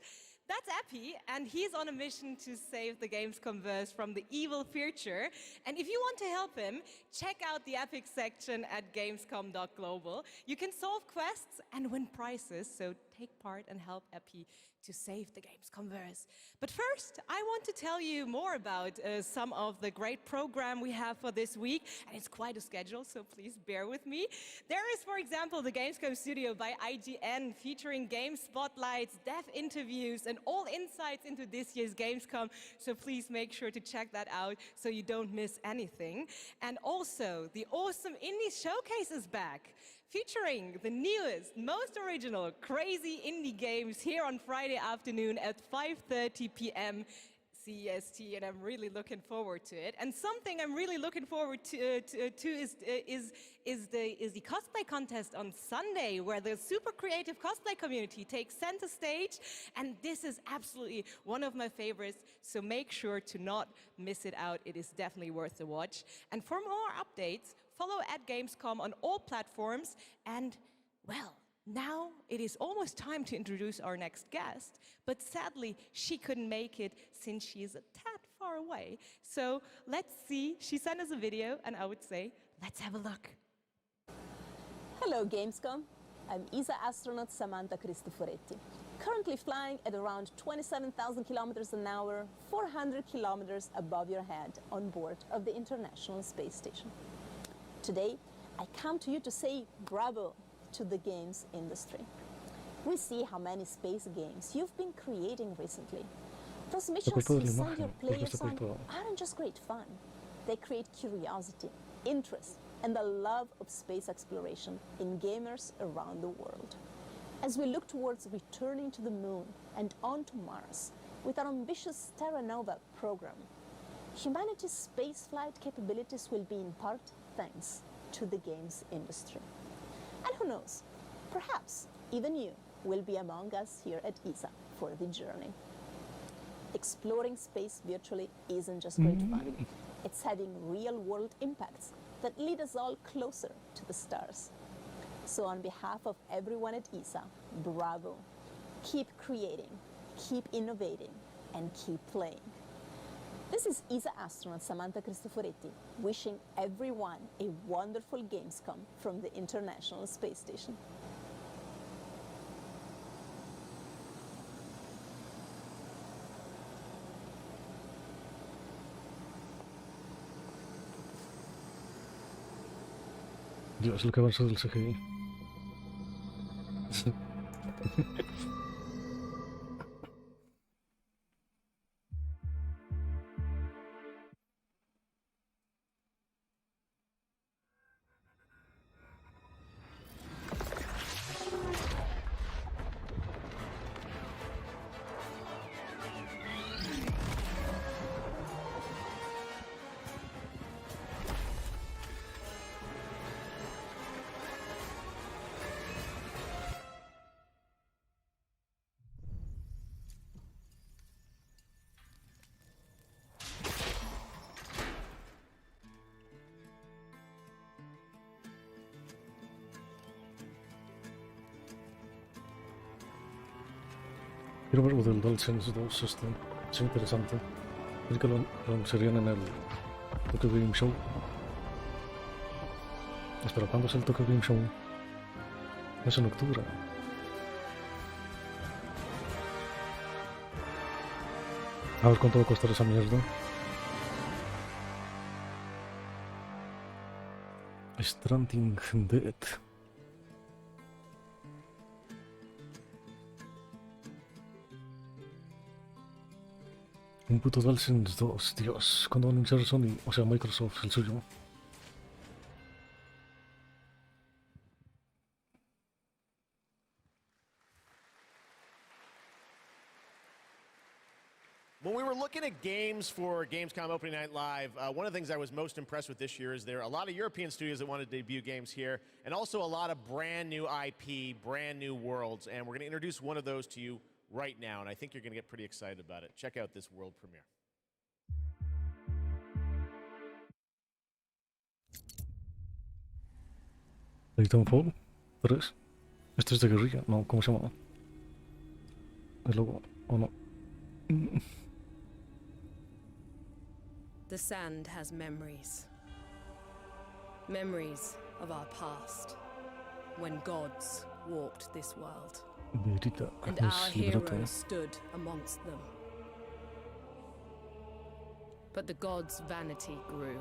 that's Epi, and he's on a mission to save the Games-cumverse from the evil future. And if you want to help him, check out the Epic section at gamescom.global. You can solve quests and win prizes, so take part and help Epi to save the Games-cumverse. But first, I want to tell you more about some of the great program we have for this week, and it's quite a schedule, so please bear with me. There is, for example, the Games-cum Studio by IGN, featuring game spotlights, dev interviews, and all insights into this year's Games-cum, so please make sure to check that out so you don't miss anything. And also, the awesome Indie Showcase is back, featuring the newest, most original, crazy indie games here on Friday afternoon at 5:30 p.m. CEST, and I'm really looking forward to it. And something I'm really looking forward to is the cosplay contest on Sunday, where the super creative cosplay community takes center stage, and this is absolutely one of my favorites, so make sure to not miss it out. It is definitely worth the watch. And for more updates, follow @Gamescom on all platforms. And, well, now it is almost time to introduce our next guest, but sadly she couldn't make it since she is a tad far away. So let's see, she sent us a video, and I would say, let's have a look. Hello Gamescom, I'm ESA astronaut Samantha Cristoforetti, currently flying at around 27,000 kilometers an hour, 400 kilometers above your head on board of the International Space Station. Today, I come to you to say bravo to the games industry. We see how many space games you've been creating recently. Those missions you send your players on aren't just great fun. They create curiosity, interest, and the love of space exploration in gamers around the world. As we look towards returning to the moon and onto Mars with our ambitious Terra Nova program, humanity's spaceflight capabilities will be in part thanks to the games industry. And who knows, perhaps even you will be among us here at ESA for the journey. Exploring space virtually isn't just great fun. It's having real-world impacts that lead us all closer to the stars. So on behalf of everyone at ESA, bravo. Keep creating, keep innovating, and keep playing. This is ESA astronaut Samantha Cristoforetti, wishing everyone a wonderful Gamescom from the International Space Station. Dios, lo que avanza del CGI. Quiero ver lo del DualSense 2, es interesante. Es que lo anunciarían en el Tokyo Game Show. Espera, ¿cuándo es el Tokyo Game Show? Es en octubre. A ver cuánto va a costar esa mierda. Stranding Dead. Un puto DualSense 2, Dios. ¿Cuándo va a anunciar Sony? O sea, Microsoft, el suyo. When we were looking at games for Games-cum Opening Night Live, one of the things I was most impressed with this year is there are a lot of European studios that want to debut games here, and also a lot of brand new IP, brand new worlds, and we're going to introduce one of those to you right now, and I think you're going to get pretty excited about it. Check out this world premiere. Titanfall 3. Esto es de guerrilla, no, ¿cómo se llama? El logo, o no. The sand has memories. Memories of our past, when gods walked this world. Verita, And es our liberato. heroes stood amongst them. But the gods' vanity grew,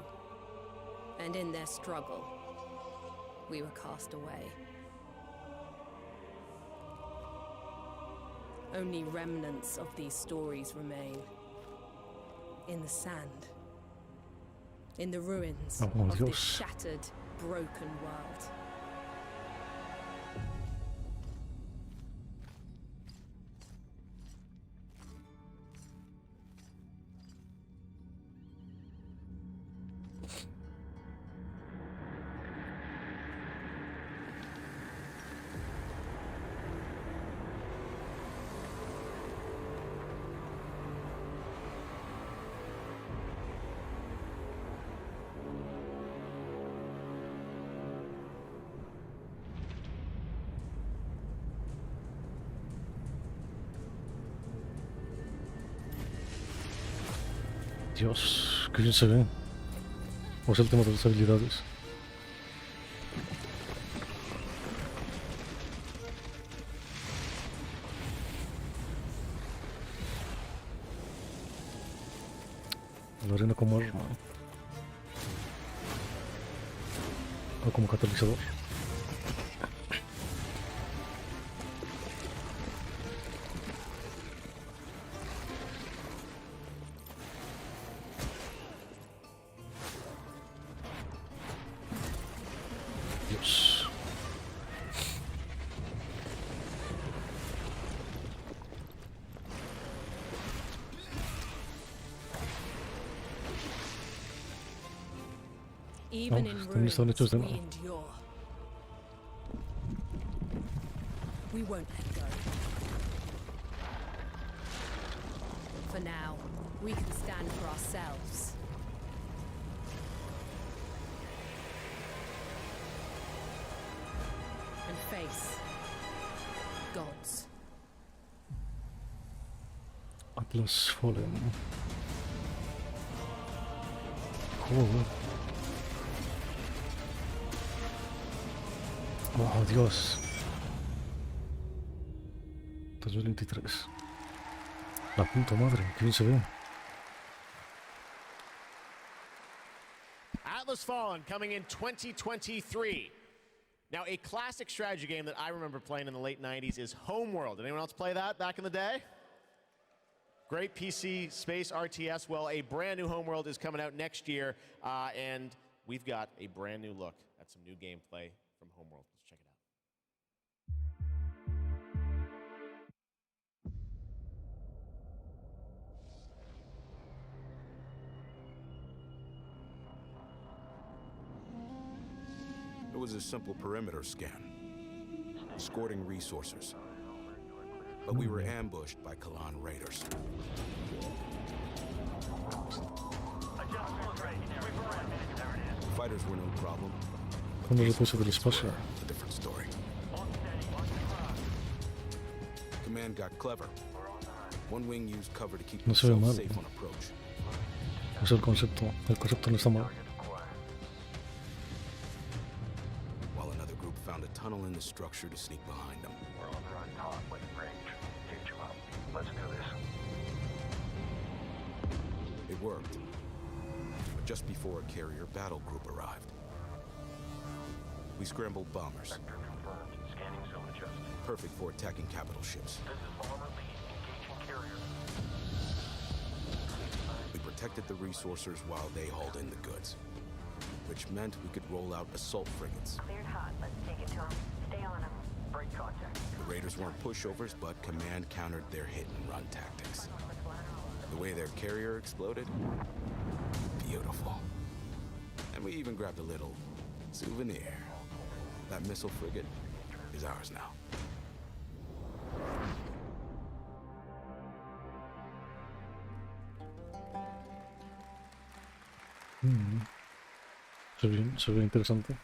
and in their struggle, we were cast away. Only remnants of these stories remain. In the sand. In the ruins Oh, of this Dios. shattered, broken world. Dios, que bien se ve. O sea, el tema de las habilidades. La arena como arma. O como catalizador. Dios. Even No, in también están hechos ruins, de we nada. endure. We won't let go. For now, we can stand for ourselves. And face gods. Atlas Fallen. Joder. Oh, Dios. 2023. La puta madre, que bien se ve. Atlas Fallen coming in 2023. Now, a classic strategy game that I remember playing in the late 90s is Homeworld. Did anyone else play that back in the day? Great PC space RTS. Well, a brand new Homeworld is coming out next year, and we've got a brand new look at some new gameplay from Homeworld. Let's check it out. It was a simple perimeter scan, escorting resources. But we were ambushed by Kalan raiders. Fighters were no problem. Cuando le puse del espacio. A different story. Command got clever. One wing used cover to keep No se ve themselves mal. safe on approach. Es el concepto. El concepto no está mal. While another group found a tunnel in the structure to sneak behind them. We're on the run, Todd, with range. Get you up. Let's do this. It worked. But just before a carrier battle group arrived. We scrambled bombers. Sector confirmed. Scanning zone adjusted. Perfect for attacking capital ships. This is bomber lead. Engaging carrier. We protected the resourcers while they hauled in the goods, which meant we could roll out assault frigates. Cleared hot. Let's take it to them. Stay on them. Break contact. The raiders weren't pushovers, but command countered their hit-and-run tactics. The way their carrier exploded, beautiful. And we even grabbed a little souvenir. That missile frigate is ours now. Se ve interesante.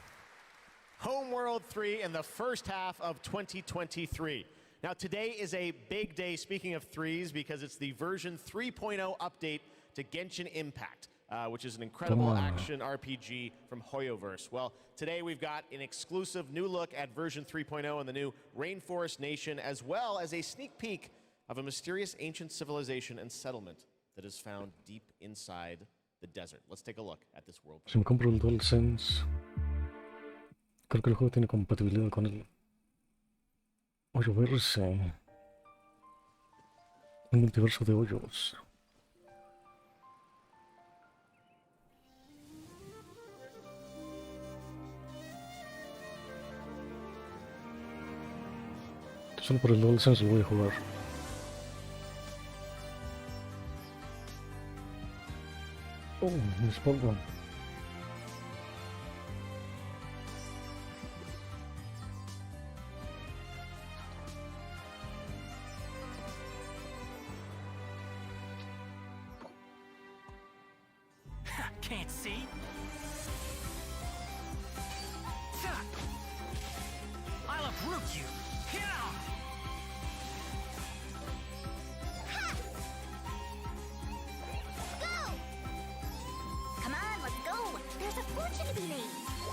Homeworld 3 in the first half of 2023. Now today is a big day, speaking of threes, because it's the version 3.0 update to Genshin Impact, which is an incredible action RPG from Hoyoverse. Well, today we've got an exclusive new look at version 3.0 and the new Rainforest Nation, as well as a sneak peek of a mysterious ancient civilization and settlement that is found deep inside the desert. Let's take a look at this world. Si me compro el DualSense, creo que el juego tiene compatibilidad con el Hoyoverse, un multiverso de hoyos. Solo por el DualSense lo voy a jugar. Oh, mi espalda. Can't see? I'll uproot you!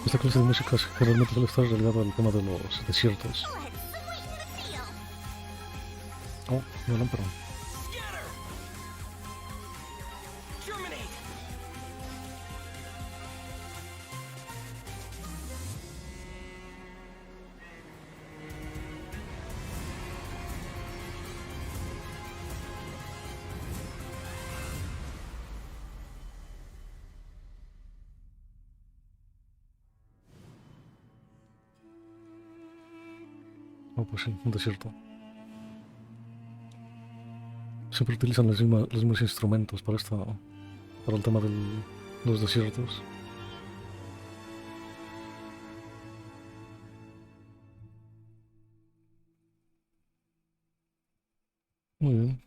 Esta clase de música generalmente suele estar relegada al tema de los desiertos. Oh, una lámpara. Oh, pues sí, un desierto. Siempre utilizan los mismos instrumentos para el tema de los desiertos. Muy bien.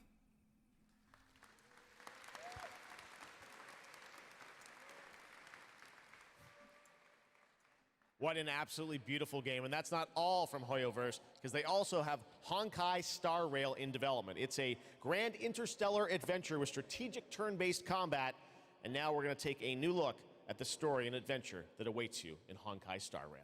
What an absolutely beautiful game. And that's not all from Hoyoverse, because they also have Honkai Star Rail in development. It's a grand interstellar adventure with strategic turn-based combat. And now we're going to take a new look at the story and adventure that awaits you in Honkai Star Rail.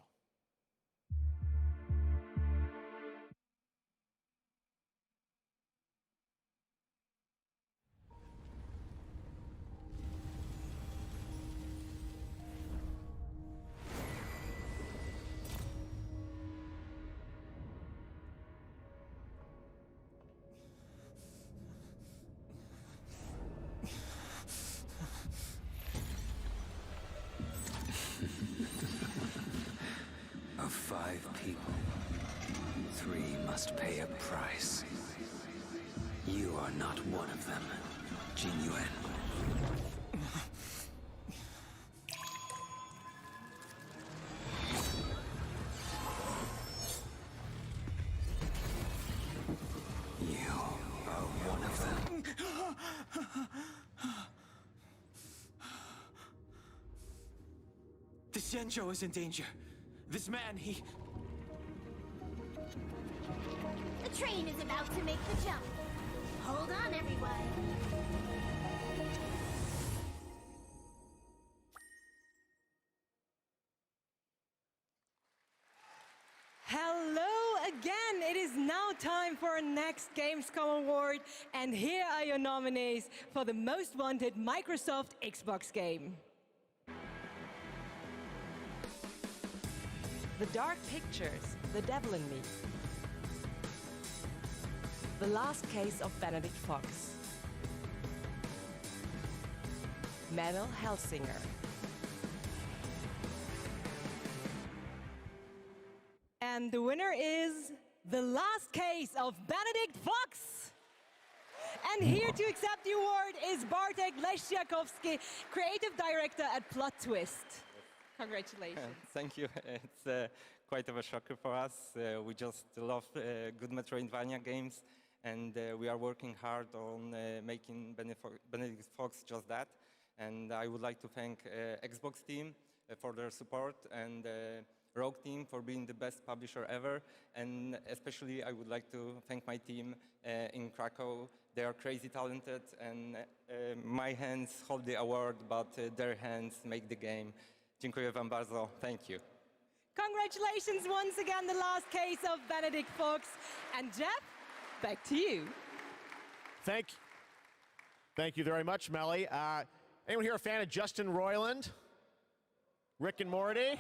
Of 5 people, 3 must pay a price. You are not one of them, Jin Yuan. You are one of them. The Xianzhou is in danger. This man, he... The train is about to make the jump. Hold on, everyone. Hello again! It is now time for our next Games-cum award, and here are your nominees for the most wanted Microsoft Xbox game. The Dark Pictures, The Devil in Me. The Last Case of Benedict Fox. Manuel Helsinger. And the winner is The Last Case of Benedict Fox. And here to accept the award is Bartek Leszczakowski, creative director at Plot Twist. Congratulations. Thank you. It's quite of a shocker for us. We just love good Metroidvania games, and we are working hard on making Benedict Fox just that. And I would like to thank Xbox team for their support, and Rogue team for being the best publisher ever. And especially I would like to thank my team in Krakow. They are crazy talented, and my hands hold the award, but their hands make the game. Dziękuję wam bardzo. Thank you. Congratulations once again, The Last Case of Benedict Fox. And Jeff, back to you. Thank you very much, Melly. Anyone here a fan of Justin Roiland? Rick and Morty?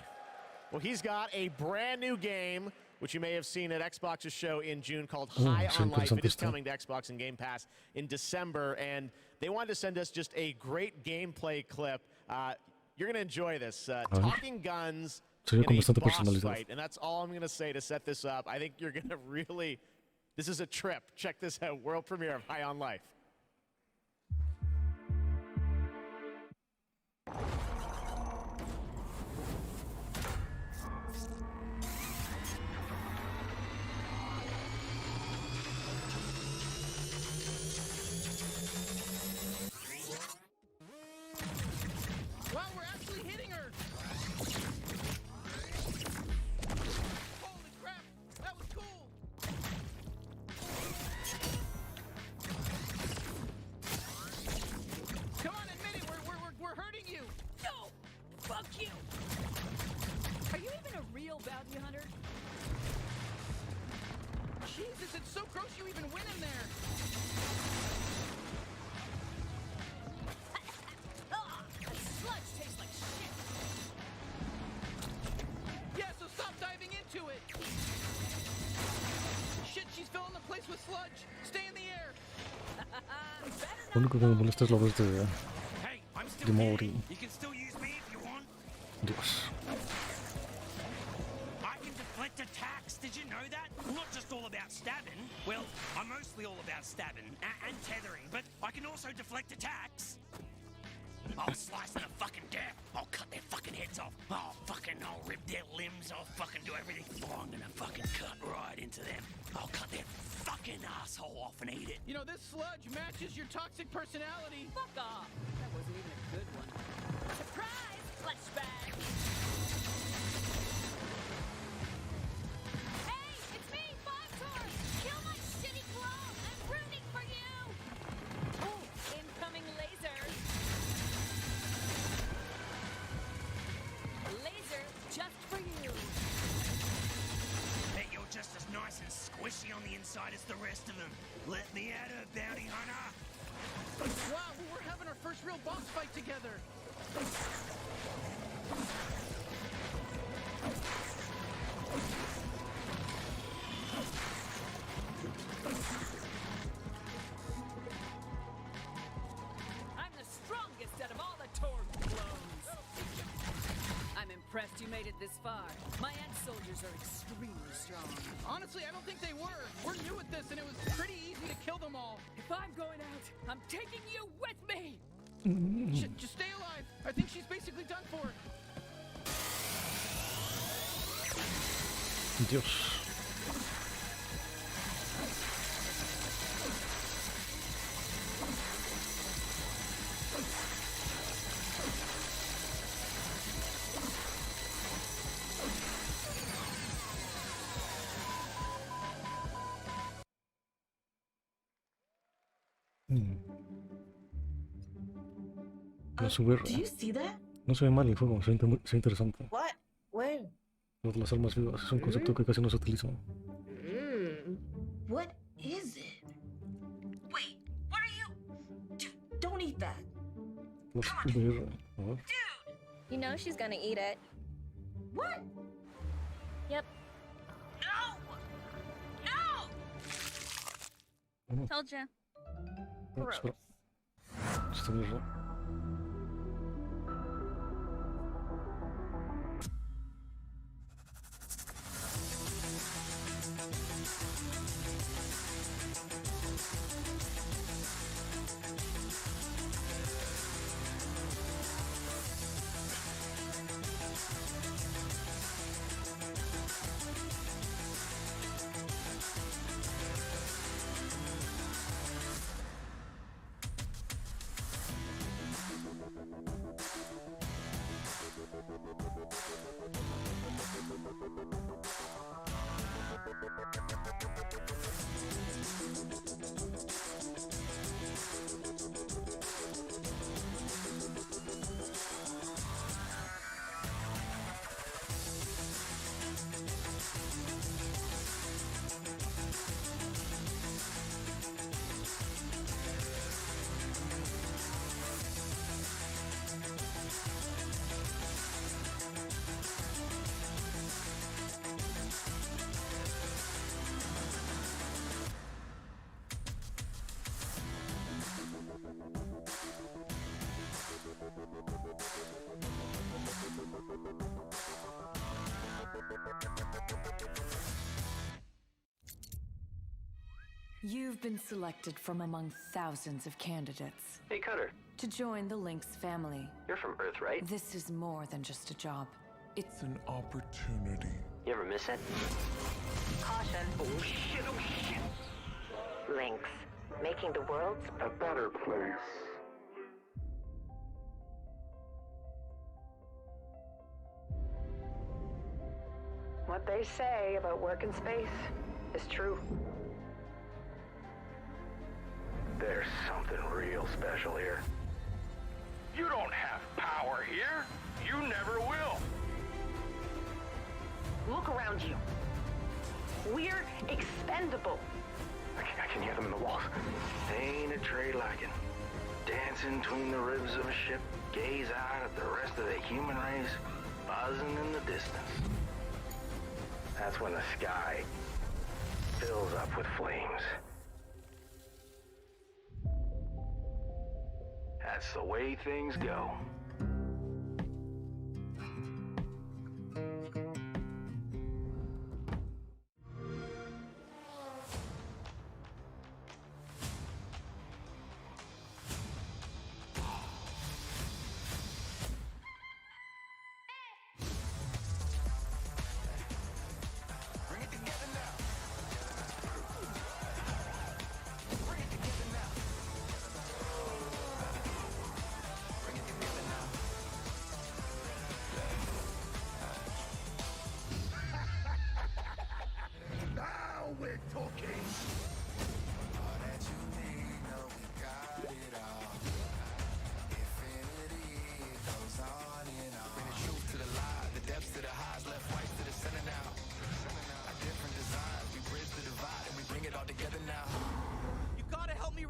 Well, he's got a brand new game, which you may have seen at Xbox's show in June, called High on Life. It is coming to Xbox and Game Pass in December, and they wanted to send us just a great gameplay clip. You're going to enjoy this. Talking guns in a boss fight, and that's all I'm going to say to set this up. I think you're going to really... This is a trip. Check this out. World premiere of High on Life. Wow, we're actually hitting her! Holy crap! That was cool! Come on, admit it! We're hurting you! No! Fuck you! Are you even a real bounty hunter? Jesus, it's so gross you even went in there! That sludge tastes like shit! Yeah, so stop diving into it! Shit, she's filling the place with sludge! Stay in the air! Lo único que me molesta es la voz de Mori. You can still use me if you want. Dios. I can deflect attacks. Did you know that? I'm not just all about stabbing. Well, I'm mostly all about stabbing and tethering, but I can also deflect attacks. I'll slice them to fucking death. I'll cut their fucking heads off. I'll rip their limbs. I'll fucking do everything. Oh, I'm gonna fucking cut right into them. I'll cut their fucking asshole off and eat it. You know, this sludge matches your toxic personality. Fuck off! That wasn't even a good one. Surprise! Flashback! Hey, it's me, Five Tour! Kill my shitty clone! I'm rooting for you! Oh, incoming laser! Laser just for you! Bet you're just as nice and squishy on the inside as the rest of them. Let me at her, bounty hunter. Wow, we're having our first real boss fight together. I'm the strongest out of all the Torg clones. I'm impressed you made it this far. My ant soldiers are extremely strong. Honestly, I don't think they were. We're new at this, and it was pretty easy to kill them all. If I'm going out, I'm taking you with me! Just stay alive. I think she's basically done for. Dios. No subir. Do you see that? No se ve mal el juego, se ve interesante. What? When? Lo de las armas vivas es un concepto que casi no se utiliza. What is it? Wait, what are you? Don't eat that. Dude, You know she's gonna eat it. What? Yep. No! Told ya. Gross. Espera. Esto mismo. You've been selected from among thousands of candidates Hey, Cutter. to join the Lynx family. You're from Earth, right? This is more than just a job. It's an opportunity. You ever miss it? Caution. Oh shit. Lynx. Making the world A better place. What they say about work in space is true. There's something real special here. You don't have power here. You never will. Look around you. We're expendable. I can hear them in the walls. Ain't a trade like it. Dancing between the ribs of a ship, gaze out at the rest of the human race, buzzing in the distance. That's when the sky fills up with flames. That's the way things go.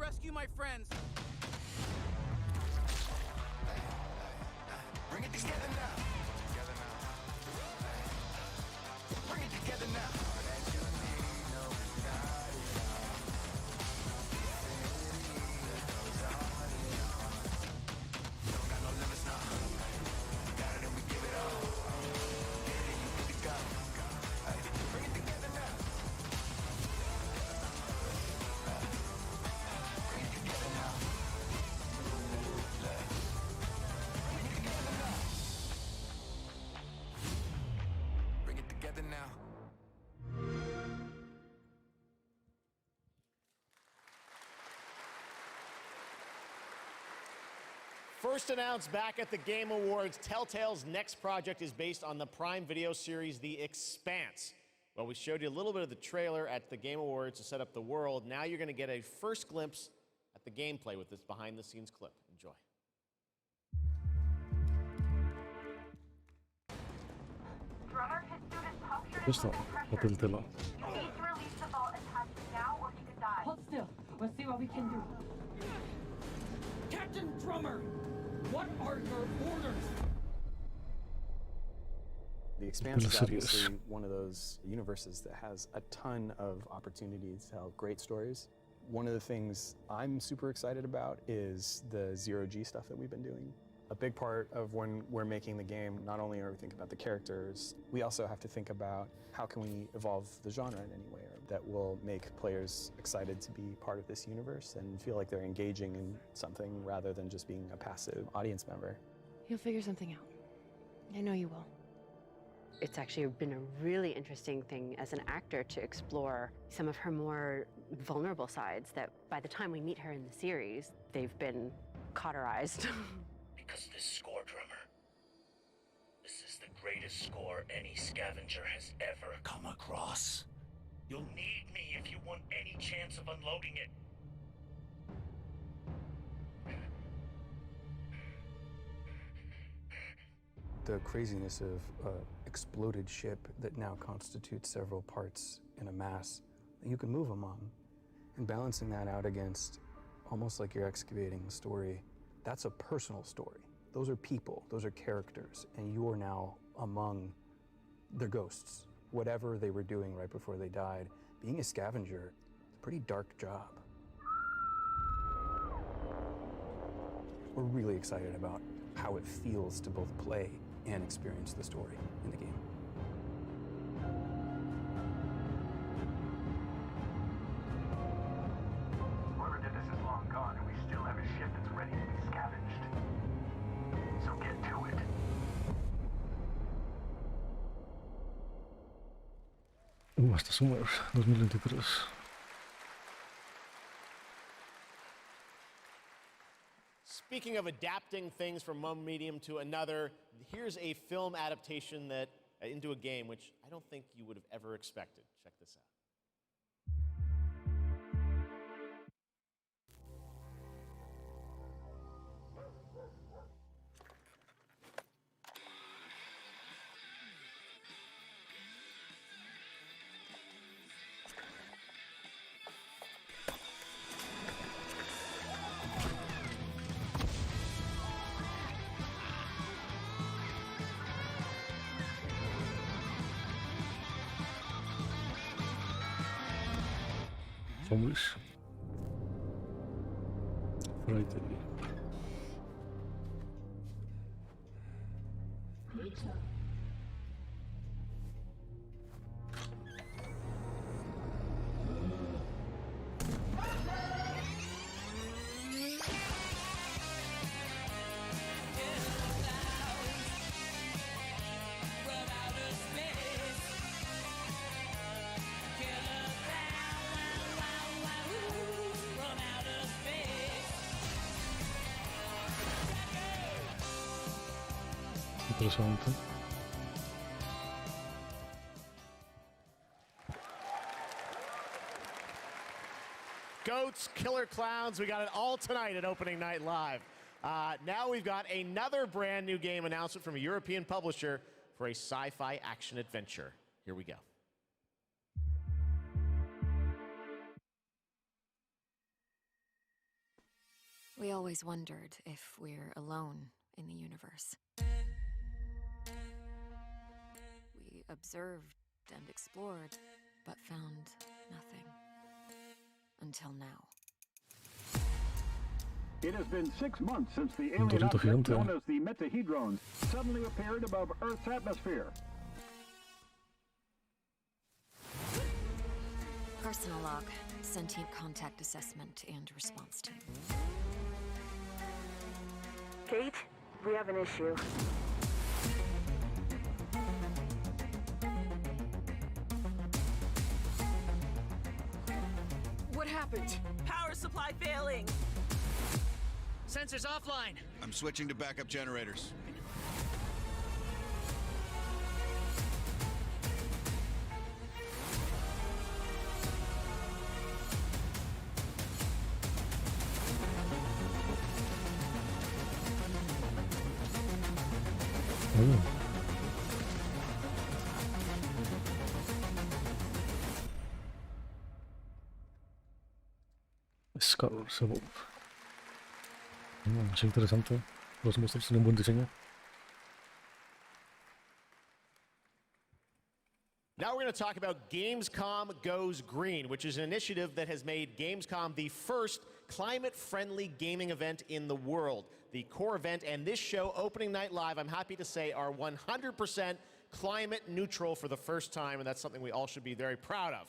Rescue my friends. Bring it together now. Bring it together now. Don't got no limits now. Got it and we give it all. Get it, you good to go. Bring it together now. First announced back at the Game Awards, Telltale's next project is based on the Prime Video series The Expanse. Well, we showed you a little bit of the trailer at the Game Awards to set up the world. Now you're going to get a first glimpse at the gameplay with this behind-the-scenes clip. Enjoy. Drummer, his suit is punctured Questo lo Telltale. You need to release the vault attachment now or he could die. Hold still. We'll see what we can do. Captain Drummer, what are your orders? The Expanse is obviously one of those universes that has a ton of opportunities to tell great stories. One of the things I'm super excited about is the zero-G stuff that we've been doing. A big part of when we're making the game, not only are we thinking about the characters, we also have to think about how can we evolve the genre in any way that will make players excited to be part of this universe and feel like they're engaging in something rather than just being a passive audience member. You'll figure something out. I know you will. It's actually been a really interesting thing as an actor to explore some of her more vulnerable sides that by the time we meet her in the series, they've been cauterized. Because this score, drummer, this is the greatest score any scavenger has ever come across. You'll need me if you want any chance of unloading it. The craziness of an exploded ship that now constitutes several parts in a mass that you can move among, and balancing that out against almost like you're excavating a story. That's a personal story. Those are people, those are characters, and you are now among their ghosts. Whatever they were doing right before they died, being a scavenger, it's a pretty dark job. We're really excited about how it feels to both play and experience the story in the game. Whoever did this is long gone, and we still have a ship that's ready to be scavenged. So get to it. Hasta Summer 2023. Speaking of adapting things from one medium to another, here's a film adaptation that into a game, which I don't think you would have ever expected. Check this out. Zombies. Friday. Interessante. Goats, killer clowns, we got it all tonight at Opening Night Live. Now we've got another brand new game announcement from a European publisher for a sci-fi action adventure. Here we go. We always wondered if we're alone in the universe. We observed and explored, but found nothing. Until now. It has been 6 months since the alien object known as the Metahedron suddenly appeared above Earth's atmosphere. Personal log, sentient contact assessment and response team. Kate, we have an issue. What happened? Power supply failing. Sensors offline. I'm switching to backup generators. Scouts Evolve. Es interesante. Los monstruos tienen buen diseño. going to talk about Games-cum Goes Green, which is an initiative that has made Games-cum the first climate-friendly gaming event in the world. The core event and this show, Opening Night Live, I'm happy to say, are 100% climate neutral for the first time, and that's something we all should be very proud of.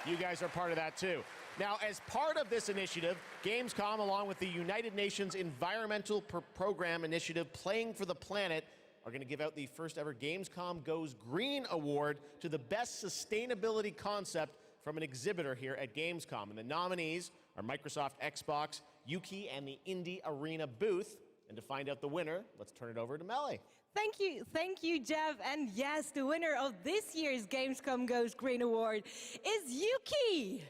You guys are part of that too. Now, as part of this initiative, Games-cum, along with the United Nations Environmental Program Initiative Playing for the Planet, are going to give out the first ever Games-cum Goes Green Award to the best sustainability concept from an exhibitor here at Games-cum. And the nominees are Microsoft Xbox, Yuki, and the Indie Arena booth. And to find out the winner, let's turn it over to Melly. Thank you, Jeff. And yes, the winner of this year's Games-cum Goes Green Award is Yuki.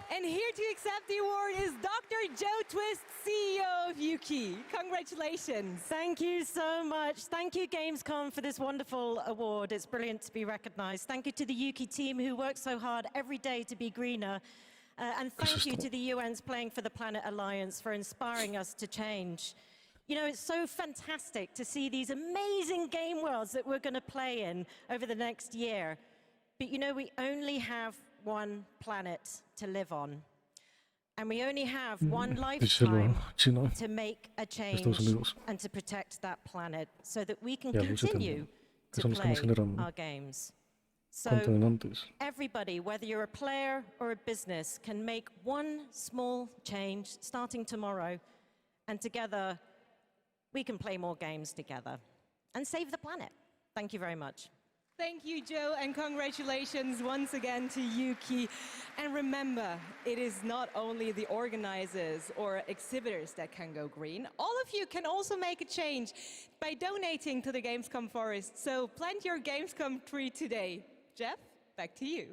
And here to accept the award is Dr. Joe Twist, CEO of Yuki. Congratulations. Thank you so much. Thank you, Games-cum, for this wonderful award. It's brilliant to be recognized. Thank you to the Yuki team who work so hard every day to be greener. And thank you to the UN's Playing for the Planet Alliance for inspiring us to change. You know, it's so fantastic to see these amazing game worlds that we're going to play in over the next year. But you know, we only have one planet to live on. And we only have one lifetime to make a change and to protect that planet so that we can continue to play our games. So everybody, whether you're a player or a business, can make one small change starting tomorrow, and together we can play more games together and save the planet. Thank you very much. Thank you, Joe, and congratulations once again to Yuki. And remember, it is not only the organizers or exhibitors that can go green. All of you can also make a change by donating to the Games-cum Forest. So plant your Games-cum tree today. Jeff, back to you.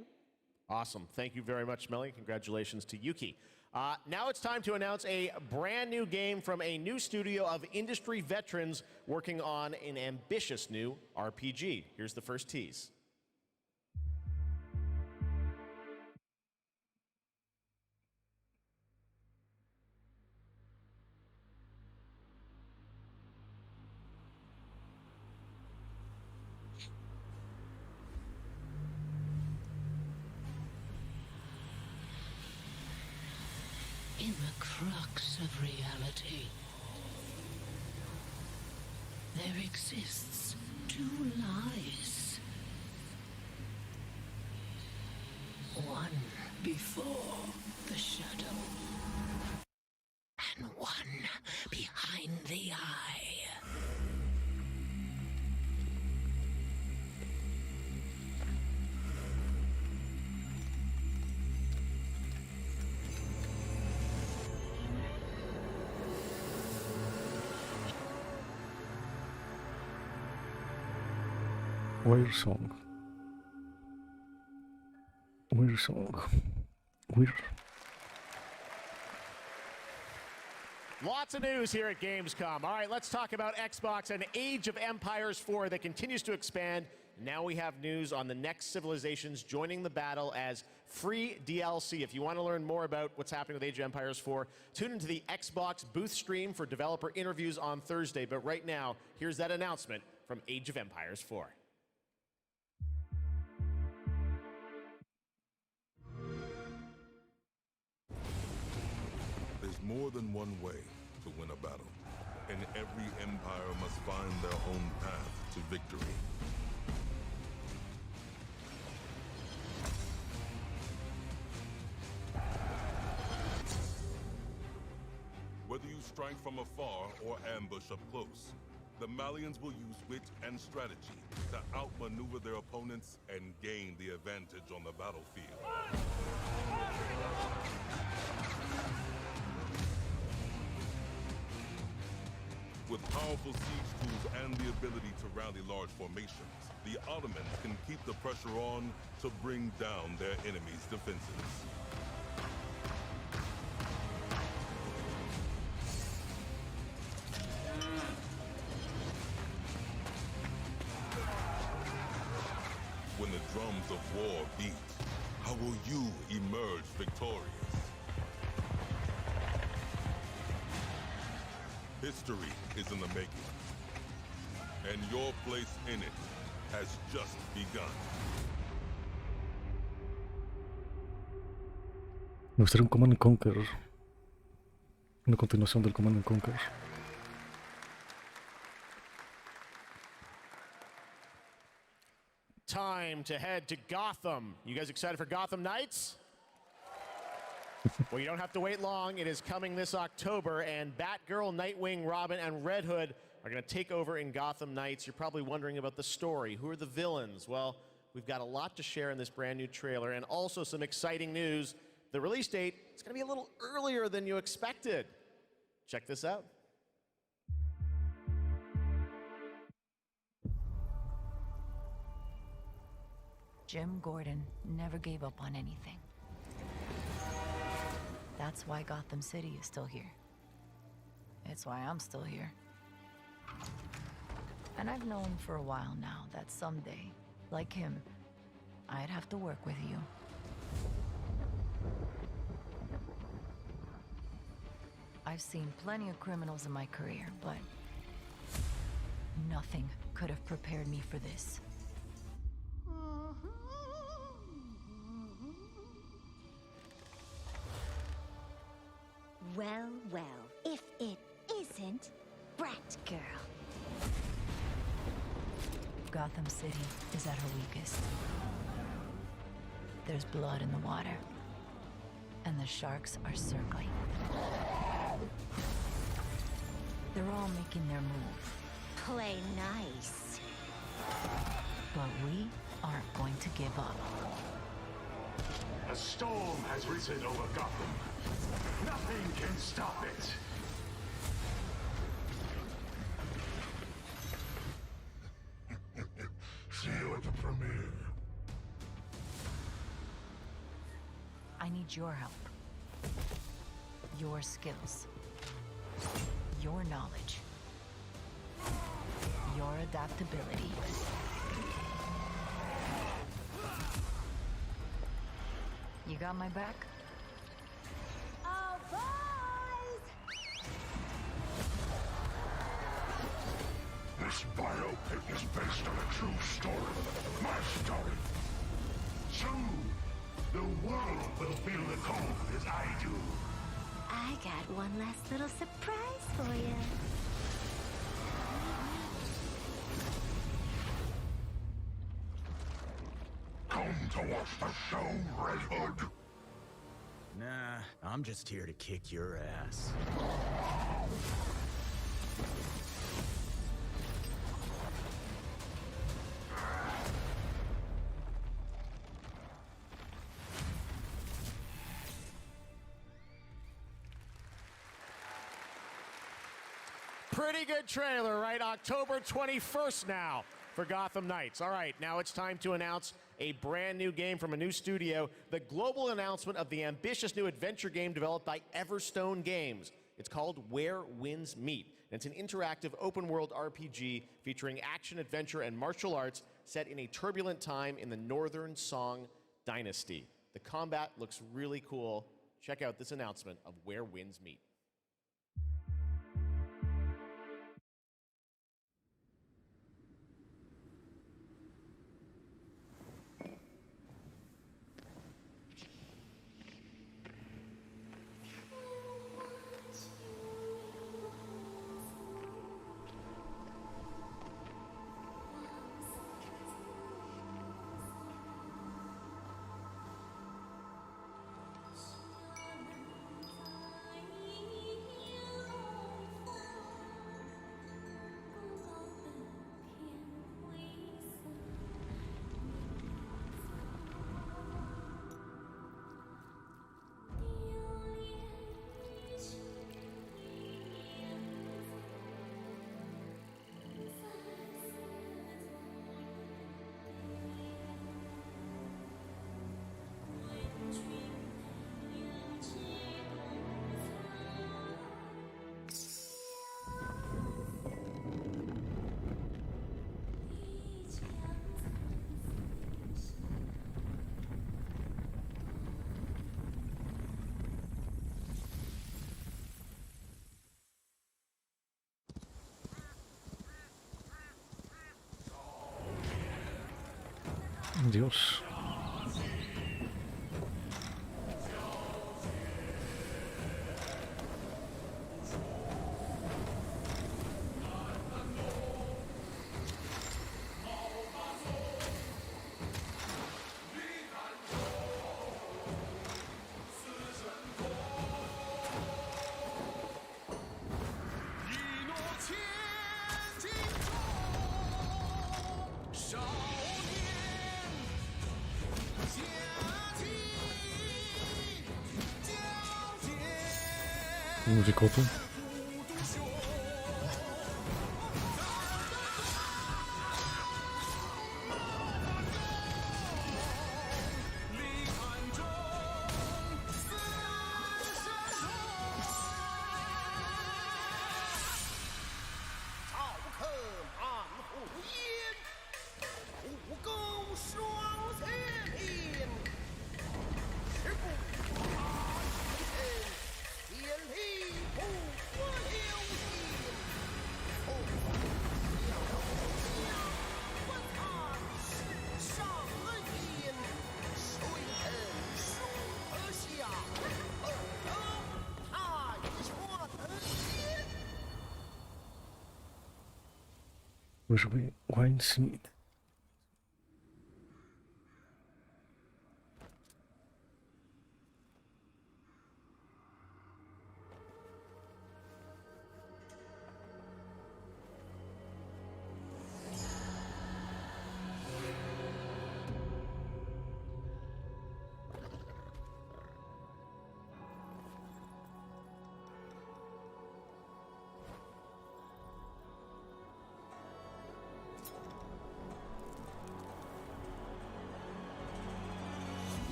Awesome. Thank you very much, Melly. Congratulations to Yuki. Now it's time to announce a brand new game from a new studio of industry veterans working on an ambitious new RPG. Here's the first tease. In the crux of reality, there exists two lies. One before the shadow, and one behind the eye. Weird song. Weird song. Weird. Lots of news here at Games-cum. All right, let's talk about Xbox and Age of Empires 4 that continues to expand. Now we have news on the next civilizations joining the battle as free DLC. If you want to learn more about what's happening with Age of Empires 4, tune into the Xbox booth stream for developer interviews on Thursday. But right now, here's that announcement from Age of Empires 4. There's more than one way to win a battle, and every empire must find their own path to victory. Whether you strike from afar or ambush up close, the Malians will use wit and strategy to outmaneuver their opponents and gain the advantage on the battlefield. With powerful siege tools and the ability to rally large formations, the Ottomans can keep the pressure on to bring down their enemies' defenses. When the drums of war beat, how will you emerge victorious? History is in the making, and your place in it has just begun. Me gustaría un Command and Conquer. Una continuación del Command and Conquer. Time to head to Gotham. You guys excited for Gotham Knights? Well, you don't have to wait long. It is coming this October, and Batgirl, Nightwing, Robin, and Red Hood are going to take over in Gotham Knights. You're probably wondering about the story. Who are the villains? Well, we've got a lot to share in this brand new trailer, and also some exciting news. The release date is going to be a little earlier than you expected. Check this out. Jim Gordon never gave up on anything. That's why Gotham City is still here. It's why I'm still here. And I've known for a while now that someday, like him, I'd have to work with you. I've seen plenty of criminals in my career, but nothing could have prepared me for this. Well, well, if it isn't Bratgirl. Gotham City is at her weakest. There's blood in the water, and the sharks are circling. They're all making their move. Play nice. But we aren't going to give up. A storm has risen over Gotham. Nothing can stop it. See you at the premiere. I need your help. Your skills. Your knowledge. Your adaptability. You got my back? Oh, boys! This biopic is based on a true story. My story. Soon, the world will feel the cold as I do. I got one last little surprise for you. Come to watch the show, Red Hood. Nah, I'm just here to kick your ass. Pretty good trailer, right? October 21st now for Gotham Knights. All right, now it's time to announce a brand new game from a new studio, the global announcement of the ambitious new adventure game developed by Everstone Games. It's called Where Winds Meet, and it's an interactive open-world RPG featuring action, adventure, and martial arts set in a turbulent time in the Northern Song Dynasty. The combat looks really cool. Check out this announcement of Where Winds Meet. Dios. Musikotu. Usually wine seed.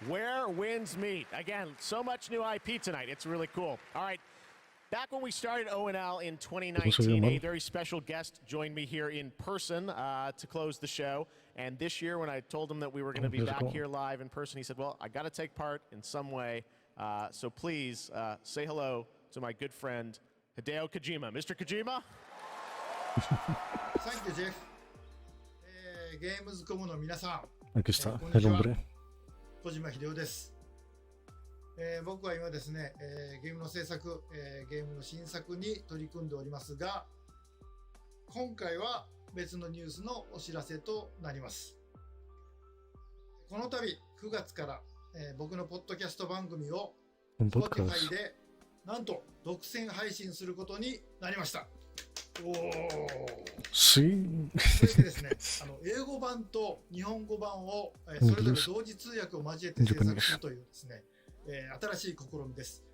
Where winds meet. Again, so much new IP tonight. It's really cool. All right. Back when we started ONL in 2019, a very special guest joined me here in person to close the show. And this year, when I told him that we were going to be back here live in person, he said, well, I got to take part in some way. So please say hello to my good friend, Hideo Kojima. Mr. Kojima? Thank you, Jeff. Games-cum の皆さん、 Aquí está el hombre. 小島秀夫です。僕は今ですね、ゲームの制作、ゲームの新作に取り組んでおりますが、今回は別のニュースのお知らせとなります。この度9月から、僕のポッドキャスト番組を Spotify でなんと独占配信することになりました。おー。それでですね、英語版と日本語版を、それぞれ同時通訳を交えて制作するというですね、新しい試みです。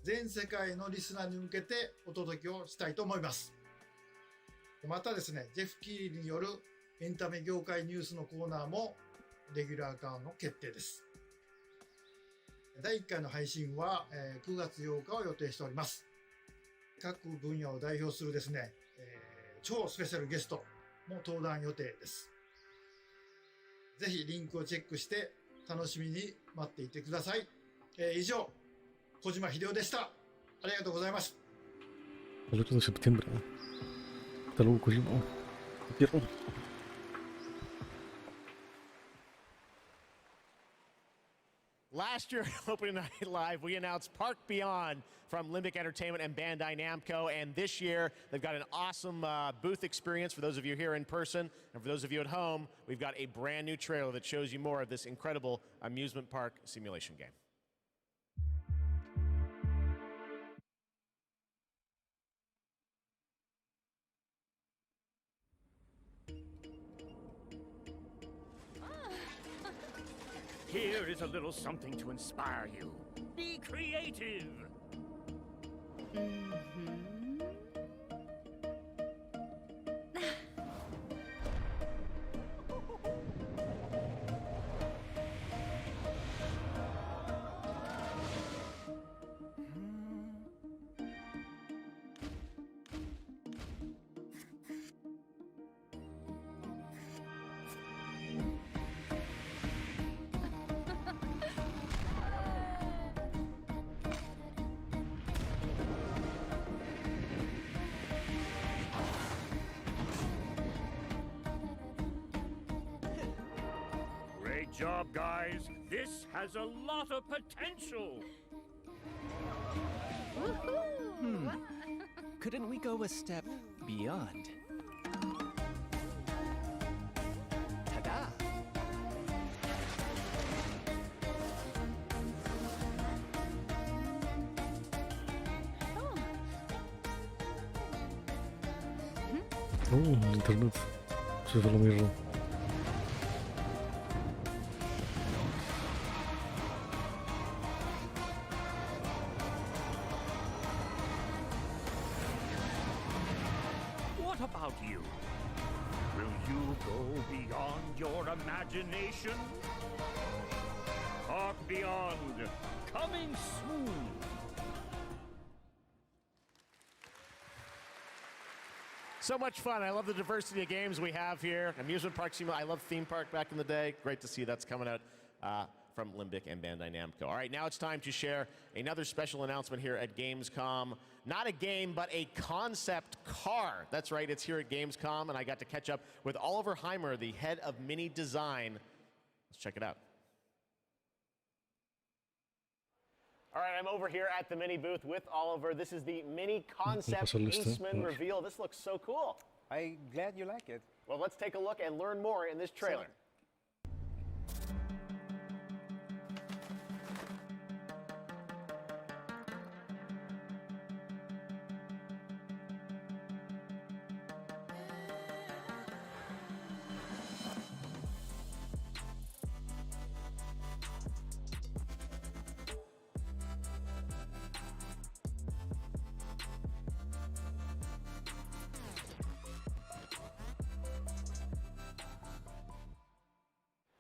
全世界のリスナーに向けてお届けをしたいと思います。またですね、ジェフ・キーリによるエンタメ業界ニュースのコーナーもレギュラー化の決定です。第1回の配信は9月8日を予定しております。各分野を代表するですね、超スペシャルゲストも登壇予定です。ぜひリンクをチェックして楽しみに待っていてください。以上、小島秀夫でした。ありがとうございます。El 8 de septiembre. Hasta luego, Kojima. Te quiero. Last year at Opening Night Live, we announced Park Beyond from Limbic Entertainment and Bandai Namco. And this year, they've got an awesome booth experience for those of you here in person. And for those of you at home, we've got a brand new trailer that shows you more of this incredible amusement park simulation game. Here is a little something to inspire you. Be creative. job, guys. This has a lot of potential. Couldn't we go a step beyond? Ta-da! Internet. Se ve lo mismo. What about you? Will you go beyond your imagination? Talk Beyond, coming soon. So much fun. I love the diversity of games we have here. Amusement Park Simulator. I love Theme Park back in the day. Great to see that's coming out from Limbic and Bandai Namco. All right, now it's time to share another special announcement here at Games-cum. Not a game, but a concept car. That's right, it's here at Games-cum, and I got to catch up with Oliver Heimer, the head of Mini Design. Let's check it out. All right, I'm over here at the Mini booth with Oliver. This is the Mini Concept Eastman reveal. This looks so cool. I'm glad you like it. Well, let's take a look and learn more in this trailer.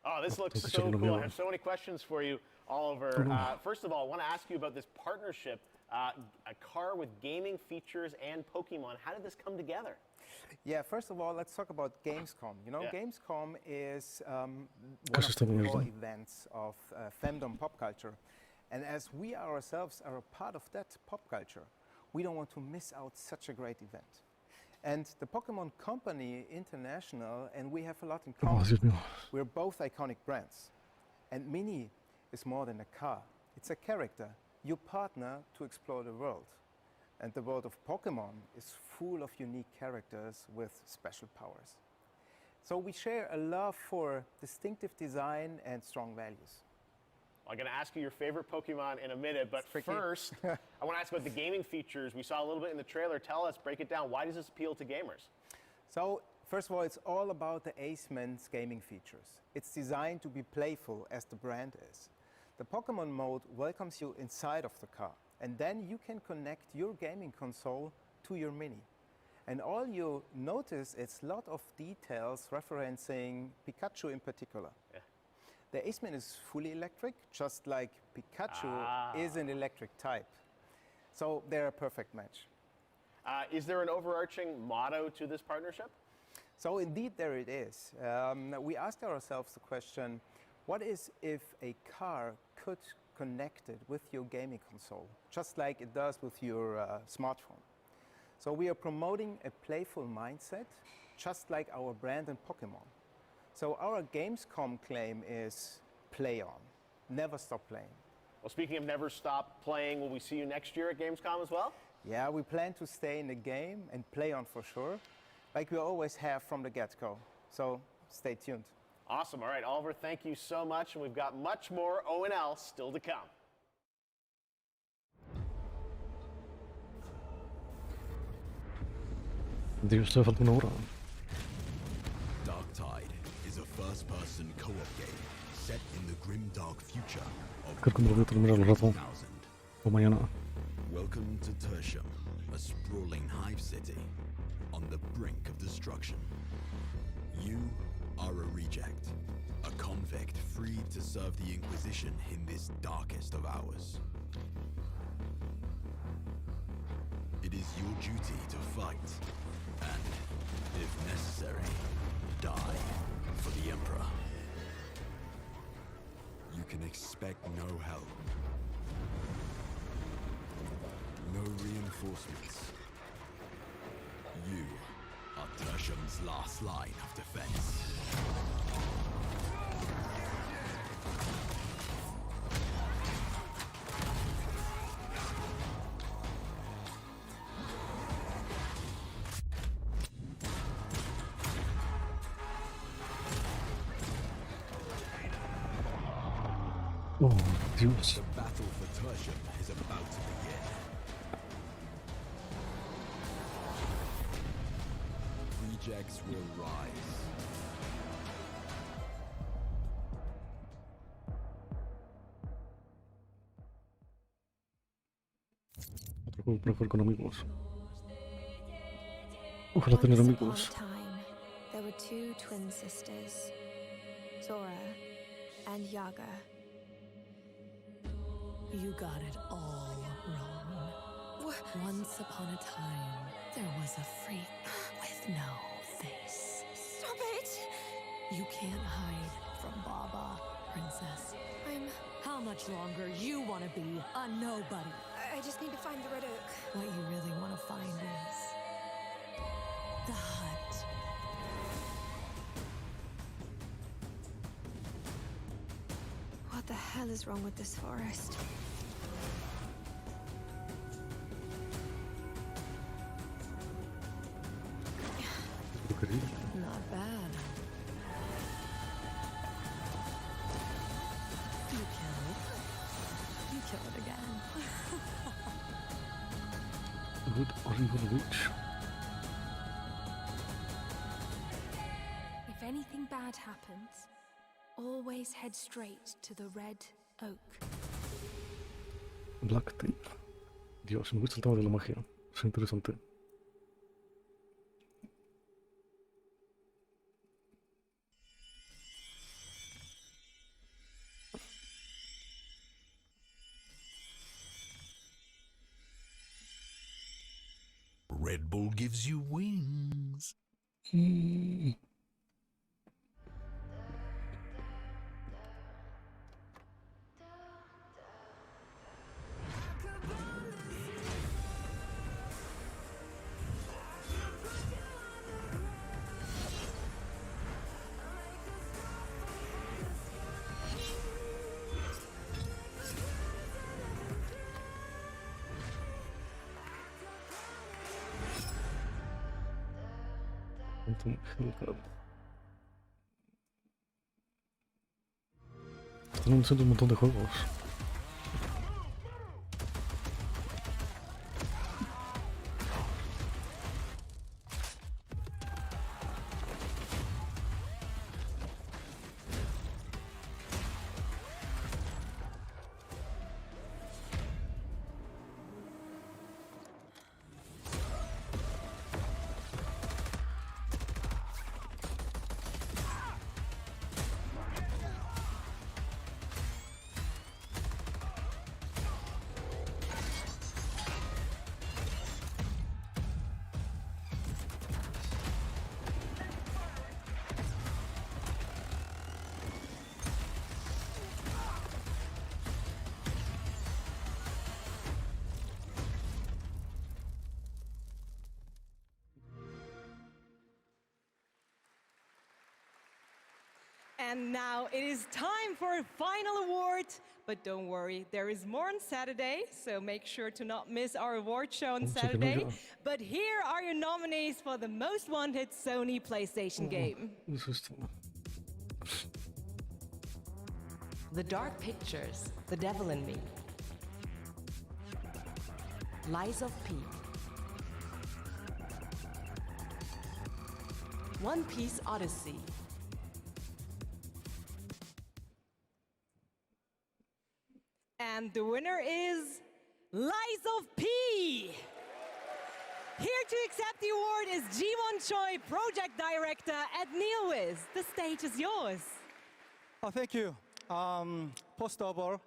Oh, this looks so cool. I have so many questions for you, Oliver. First of all, I want to ask you about this partnership, a car with gaming features and Pokemon. How did this come together? Yeah, first of all, let's talk about Games-cum. You know, Games-cum is one of the core events of fandom pop culture. And as we ourselves are a part of that pop culture, we don't want to miss out such a great event. And the Pokemon Company International, and we have a lot in common. We're both iconic brands. And Mini is more than a car. It's a character, your partner to explore the world. And the world of Pokemon is full of unique characters with special powers. So we share a love for distinctive design and strong values. I'm going to ask you your favorite Pokemon in a minute, but first, I want to ask about the gaming features. We saw a little bit in the trailer. Tell us, break it down. Why does this appeal to gamers? So, first of all, it's all about the Aceman's gaming features. It's designed to be playful, as the brand is. The Pokemon mode welcomes you inside of the car, and then you can connect your gaming console to your Mini. And all you notice is a lot of details referencing Pikachu in particular. Yeah. The Aceman is fully electric, just like Pikachu is an electric type. So they're a perfect match. Is there an overarching motto to this partnership? So indeed there it is. We asked ourselves the question, what is if a car could connect it with your gaming console, just like it does with your smartphone? So we are promoting a playful mindset, just like our brand in Pokemon. So our Games-cum claim is play on, never stop playing. Well, speaking of never stop playing, will we see you next year at Games-cum as well? Yeah, we plan to stay in the game and play on for sure, like we always have from the get-go. So stay tuned. Awesome. All right, Oliver, thank you so much. And we've got much more O&L still to come. Darktide is a first-person co-op game set in the grim-dark future of Creo que me lo voy a terminar al rato. O mañana. Welcome to Tertium, a sprawling hive city on the brink of destruction. You are a reject, a convict freed to serve the Inquisition in this darkest of hours. It is your duty to fight, and, if necessary, die for the Emperor. You can expect no help, no reinforcements. You are Tertium's last line of defense. Oh, Dios. The battle for Tertium is about to begin. Rejects will rise. Otro juego para jugar con amigos. Ojalá tener amigos. There were two twin sisters, Zora and Yaga. You got it all wrong. Once upon a time, there was a freak with no face. Stop it! You can't hide from Baba, princess. How much longer you want to be a nobody? I just need to find the Red Oak. What you really want to find is the hut. What the hell is wrong with this forest? Not bad. You kill it. You kill it again. Good Oregon Witch. If anything bad happens, always head straight to the Red Oak. Black Tape. Dios, me gusta el tema de la magia. Es interesante. Red Bull gives you wings. Están anunciando un montón de juegos. And now it is time for a final award. But don't worry, there is more on Saturday, so make sure to not miss our award show on Saturday. But here are your nominees for the most wanted Sony PlayStation game. The Dark Pictures, The Devil in Me. Lies of P. One Piece Odyssey. And the winner is Lies of P. Here to accept the award is Ji-won Choi, Project Director at NeoWiz. The stage is yours. Oh, thank you. First of all,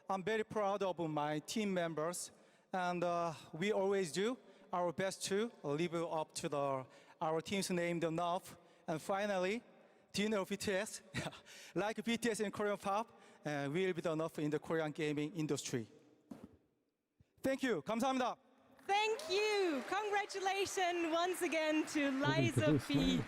I'm very proud of my team members, and we always do our best to live up to our team's name enough. And finally, do you know BTS? Like BTS in Korean pop, will be enough in the Korean gaming industry. Thank you. 감사합니다. Thank you. Congratulations once again to Lies of P.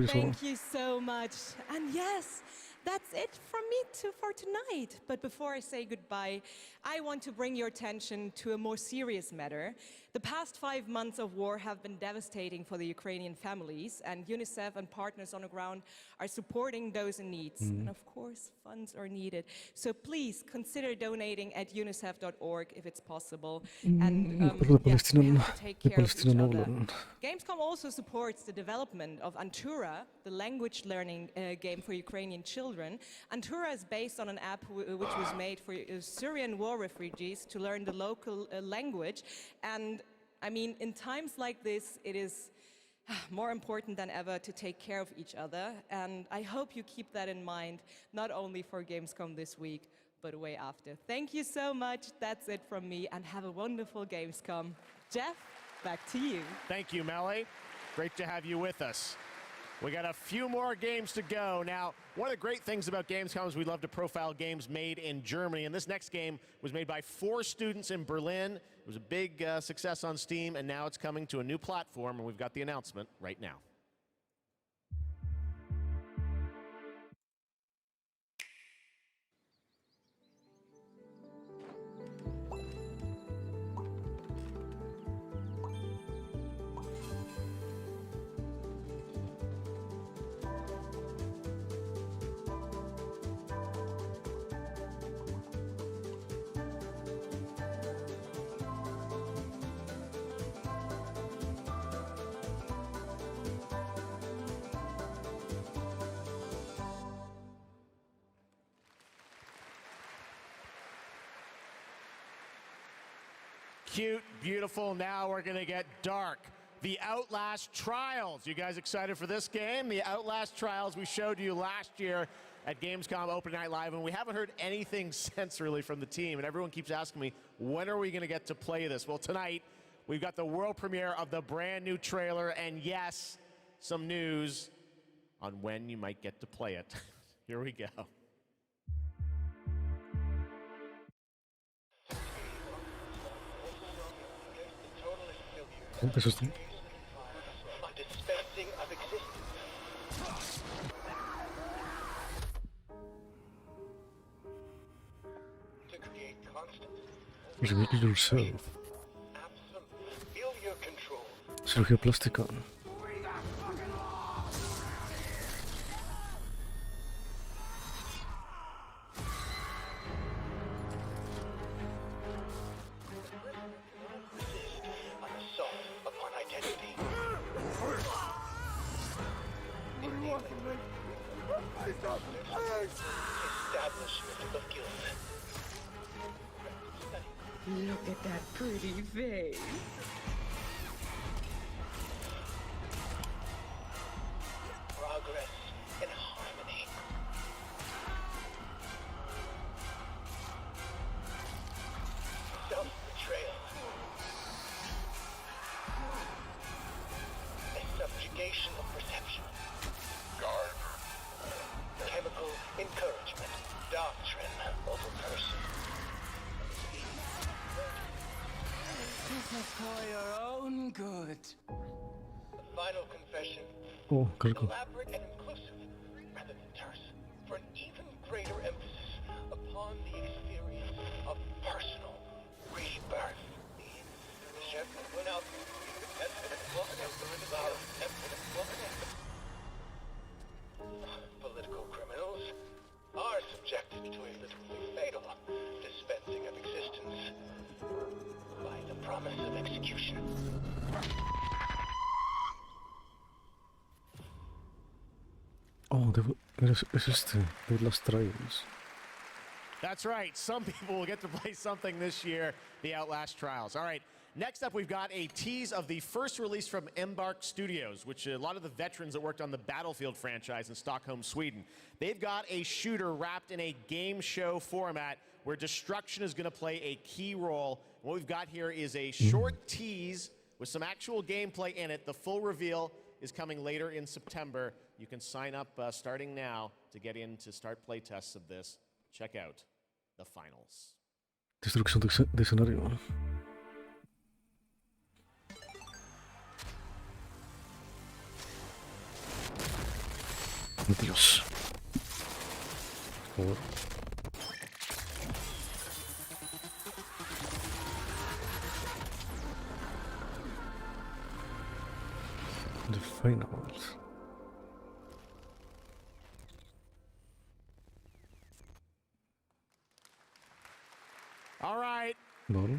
Thank you so much. And yes, that's it from me for tonight. But before I say goodbye, I want to bring your attention to a more serious matter. The past 5 months of war have been devastating for the Ukrainian families, and UNICEF and partners on the ground are supporting those in need. And of course, funds are needed. So please consider donating at unicef.org if it's possible. And we have to take care of each other. Games-cum also supports the development of Antura, the language learning game for Ukrainian children. Antura is based on an app which was made for Syrian war refugees to learn the local language. And I mean, in times like this, it is more important than ever to take care of each other. And I hope you keep that in mind, not only for Games-cum this week, but way after. Thank you so much. That's it from me, and have a wonderful Games-cum. Jeff, back to you. Thank you, Melly. Great to have you with us. We got a few more games to go. Now, one of the great things about Games-cum is we love to profile games made in Germany. And this next game was made by 4 students in Berlin. It was a big success on Steam, and now it's coming to a new platform, and we've got the announcement right now. Cute, beautiful. Now we're going to get dark. The Outlast Trials. You guys excited for this game? The Outlast Trials we showed you last year at Games-cum Open Night Live, and we haven't heard anything since really from the team, and everyone keeps asking me, when are we going to get to play this? Well, tonight, we've got the world premiere of the brand new trailer, and yes, some news on when you might get to play it. Here we go. Empezó esto. Reveal yourself. Cirugía plástica. Look at that pretty face. Progress and harmony. Self-betrayal. A subjugation of perception. Guard. Chemical encouragement. Doctrine over person. This is for your own good. The final confession. Oh, cargo. Elaborate and inclusive, rather than terse, for an even greater emphasis upon the experience of personal rebirth. The chef went out. Political criminals are subjected to a literally fatal dispensing of existence by the promise of execution. Oh, es este, de Outlast Trials. That's right. Some people will get to play something this year, the Outlast Trials. All right, next up we've got a tease of the first release from Embark Studios, which a lot of the veterans that worked on the Battlefield franchise in Stockholm, Sweden. They've got a shooter wrapped in a game show format where destruction is going to play a key role. What we've got here is a short tease with some actual gameplay in it. The full reveal is coming later in September. You can sign up starting now to get in to start playtests of this. Check out the finals. Destrucción de escenario. Dios. favor. The finals. All right.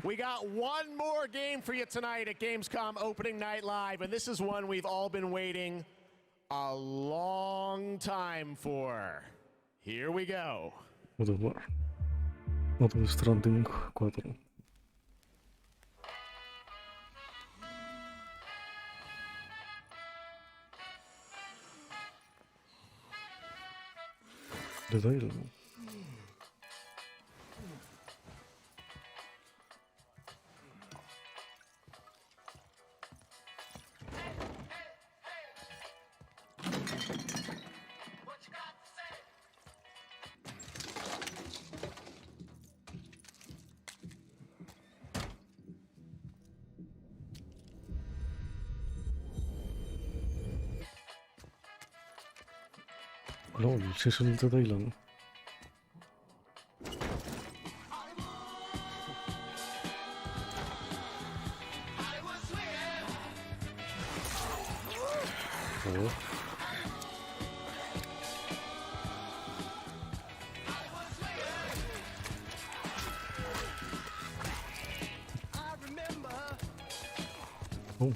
We got one more game for you tonight at Games-cum Opening Night Live, and this is one we've all been waiting a long time for. Here we go. God of War. Death Stranding 4. Dead Island. LOL, si es el Dead Island. Oh. Oh.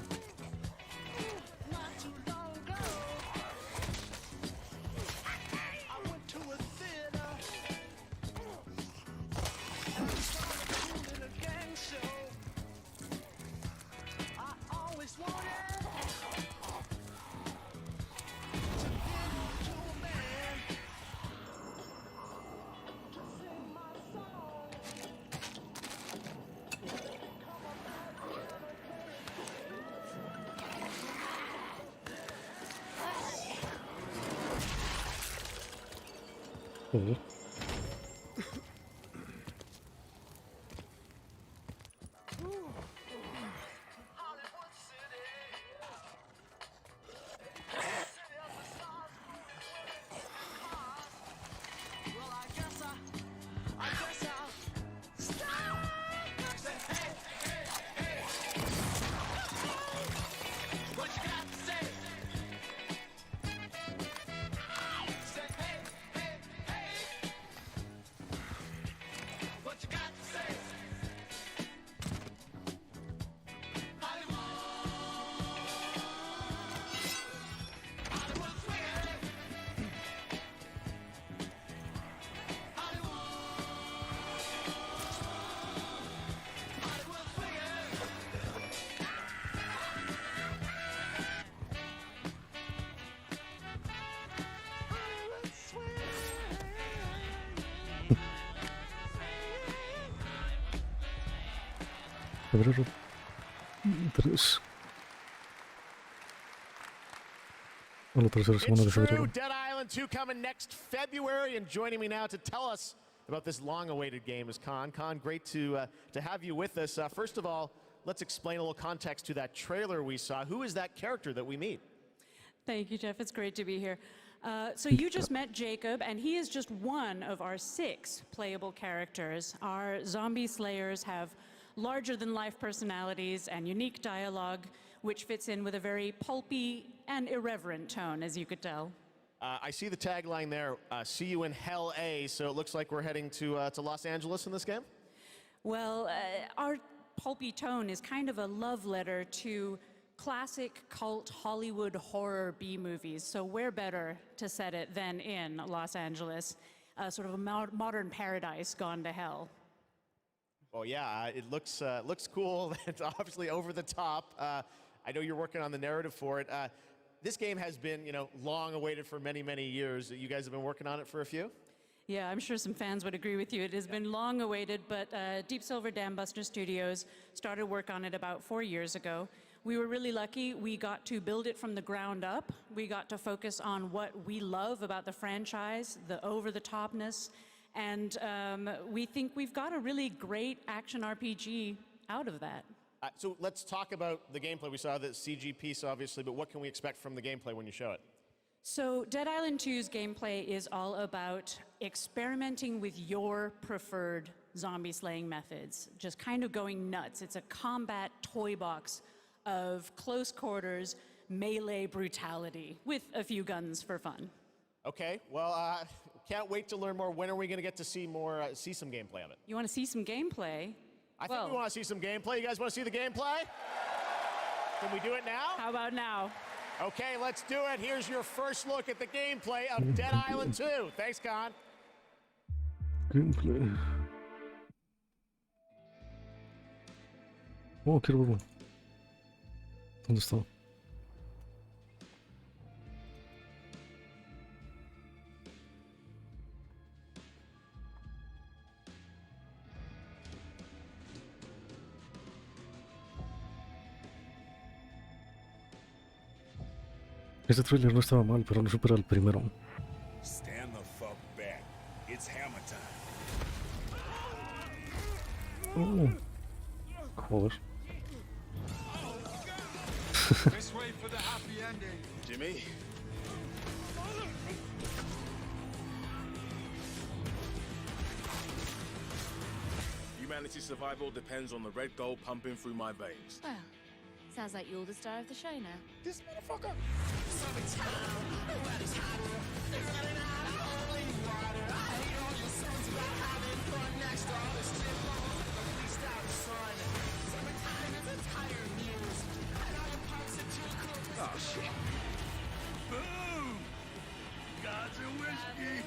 Oh. Febrero 3. A la tercera semana de febrero. Dead Island 2 coming next February, and joining me now to tell us about this long-awaited game is Khan. Khan, great to have you with us. First of all, let's explain a little context to that trailer we saw. Who is that character that we meet? Thank you, Jeff. It's great to be here. So you just met Jacob, and he is just one of our 6 playable characters. Our zombie slayers have larger-than-life personalities and unique dialogue, which fits in with a very pulpy and irreverent tone, as you could tell. I see the tagline there, see you in Hell A, so it looks like we're heading to Los Angeles in this game? Well, our pulpy tone is kind of a love letter to classic cult Hollywood horror B-movies, so where better to set it than in Los Angeles, sort of a modern paradise gone to hell. Well, yeah, it looks cool. It's obviously over the top. I know you're working on the narrative for it. This game has been, long awaited for many, many years. You guys have been working on it for a few? Yeah, I'm sure some fans would agree with you. It has been long awaited, but Deep Silver Dambuster Studios started work on it about 4 years ago. We were really lucky. We got to build it from the ground up. We got to focus on what we love about the franchise, the over-the-topness, and we think we've got a really great action RPG out of that. So let's talk about the gameplay. We saw the CG piece, obviously, but what can we expect from the gameplay when you show it? So Dead Island 2's gameplay is all about experimenting with your preferred zombie slaying methods, just kind of going nuts. It's a combat toy box of close quarters melee brutality with a few guns for fun. Okay, well, can't wait to learn more. When are we going to get to see more, see some gameplay of it? You want to see some gameplay? I think we want to see some gameplay. You guys want to see the gameplay? Can we do it now? How about now? Okay, let's do it. Here's your first look at the gameplay of Dead Island 2. Thanks, Con. Gameplay. Oh, quiero verlo. ¿Dónde está? Este trailer no estaba mal, pero no supera el primero. Stand the fuck back. It's hammer Oh. time. Joder. This way for the happy ending. Jimmy. Humanity's survival depends on the red gold pumping through my veins. Well, sounds like you're the star of the show now. This motherfucker. Oh shit. Boom! Gods and whiskey.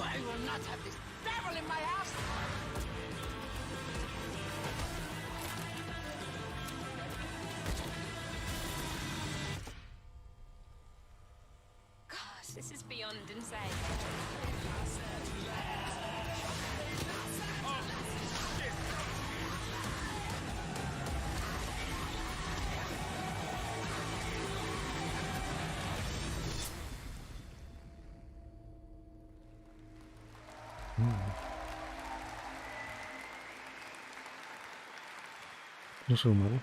I will not have this devil in my house! Gosh, this is beyond insane. No sé, malo.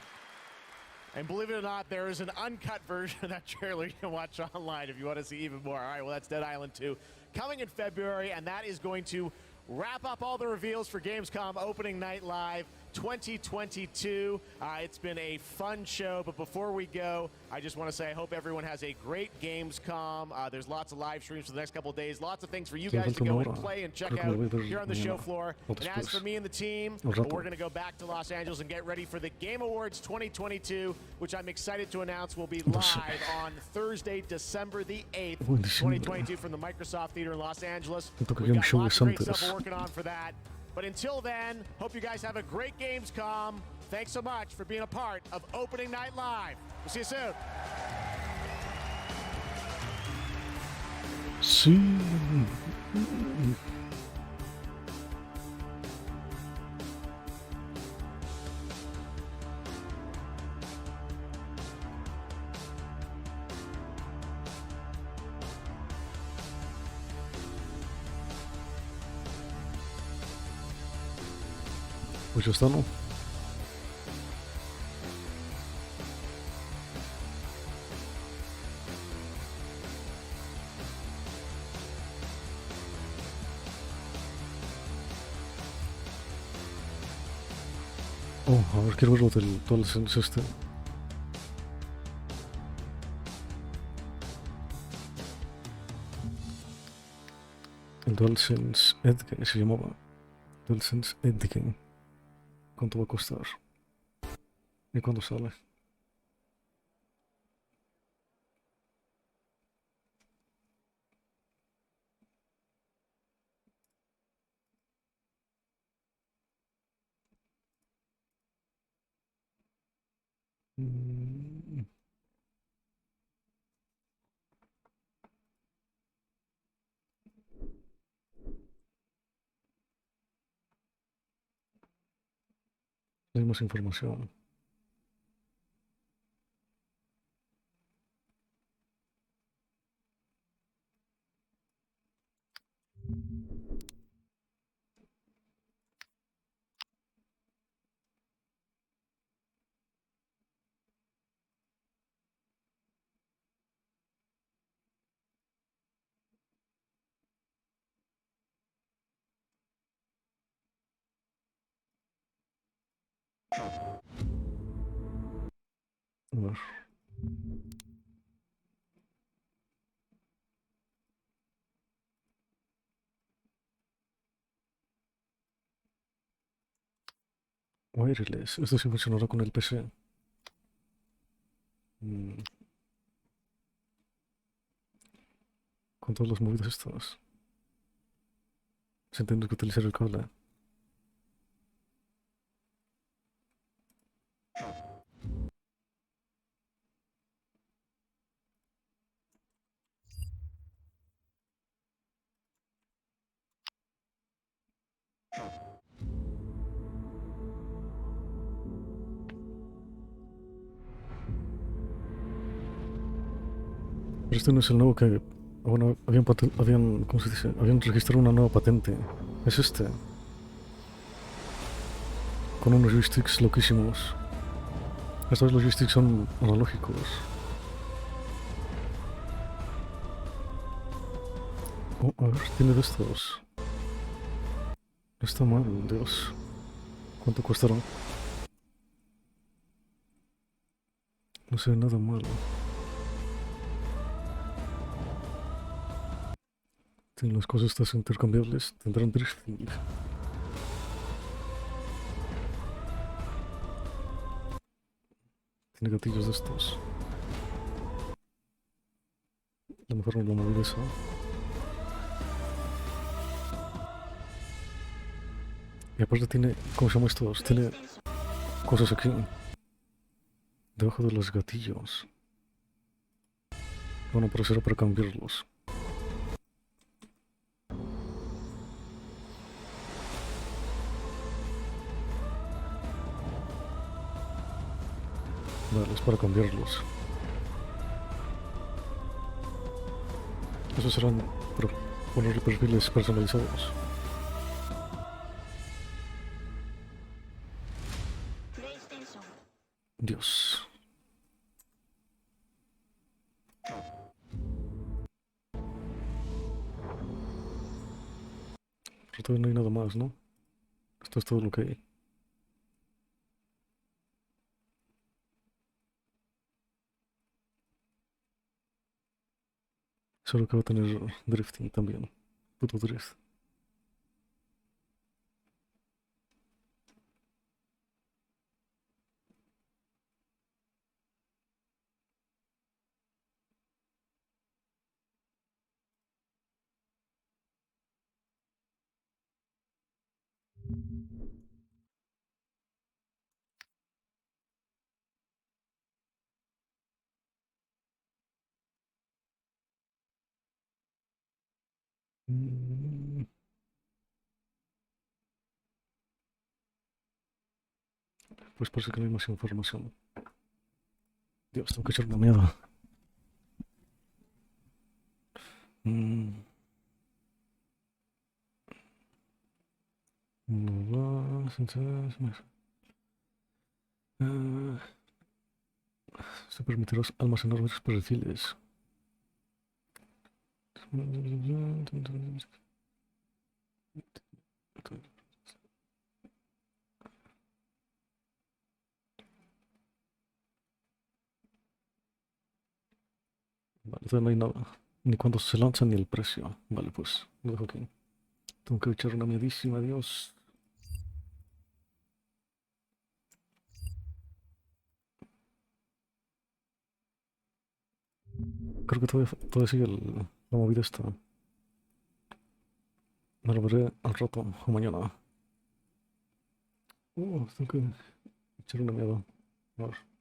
And believe it or not, there is an uncut version of that trailer you can watch online if you want to see even more. All right, well, that's Dead Island 2 coming in February, and that is going to wrap up all the reveals for Gamescom Opening Night Live 2022. It's been a fun show, but before we go, I just want to say I hope everyone has a great Gamescom. There's lots of live streams for the next couple of days, lots of things for you guys to go and play and check out here on the show floor. And as for me and the team, we're going to go back to Los Angeles and get ready for the Game Awards 2022, which I'm excited to announce will be live on Thursday, December the 8th, 2022 from the Microsoft Theater in Los Angeles. We've got lots of great stuff we're working on for that. But until then, hope you guys have a great Gamescom. Thanks so much for being a part of Opening Night Live. We'll see you soon. Sí. Pues ya está, ¿no? Oh, a ver, quiero ver lo del DualSense este. El DualSense Edge se llamaba. DualSense Edge. ¿Cuánto va a costar? ¿Y cuándo sale? Hay más información. A ver. Wireless. Esto sí funcionará con el PC. Con todas las movidas estas. Sin tener que utilizar el cable. Pero este no es el nuevo que... Bueno, ¿cómo se dice? Habían registrado una nueva patente. Es este. Con unos joysticks loquísimos. Esta vez los joysticks son analógicos. Oh, a ver, tiene de estos. No está mal, Dios. ¿Cuánto costará? No se ve nada malo. Tienen las cosas estas intercambiables. Tendrán drifting. Tiene gatillos de estos. La mejor no la movileza. Y aparte tiene... ¿Cómo se llama estos? Tiene cosas aquí. Debajo de los gatillos. Bueno, pero será para cambiarlos. Vale, es para cambiarlos. Esos serán para ponerle perfiles personalizados. Dios. Pero todavía no hay nada más, ¿no? Esto es todo lo que hay. Solo que va a tener drifting también. Puto drift. Pues parece que no hay más información. Dios, tengo que echar una mierda. No va, se permitirá almacenar varios perfiles. Vale, todavía no hay nada. Ni cuando se lanza ni el precio. Vale, pues lo dejo aquí. Tengo que echar una miedísima, Dios. Creo que todavía sigue la movida esta. Me lo veré al rato o mañana. Tengo que echar una mierda. A ver.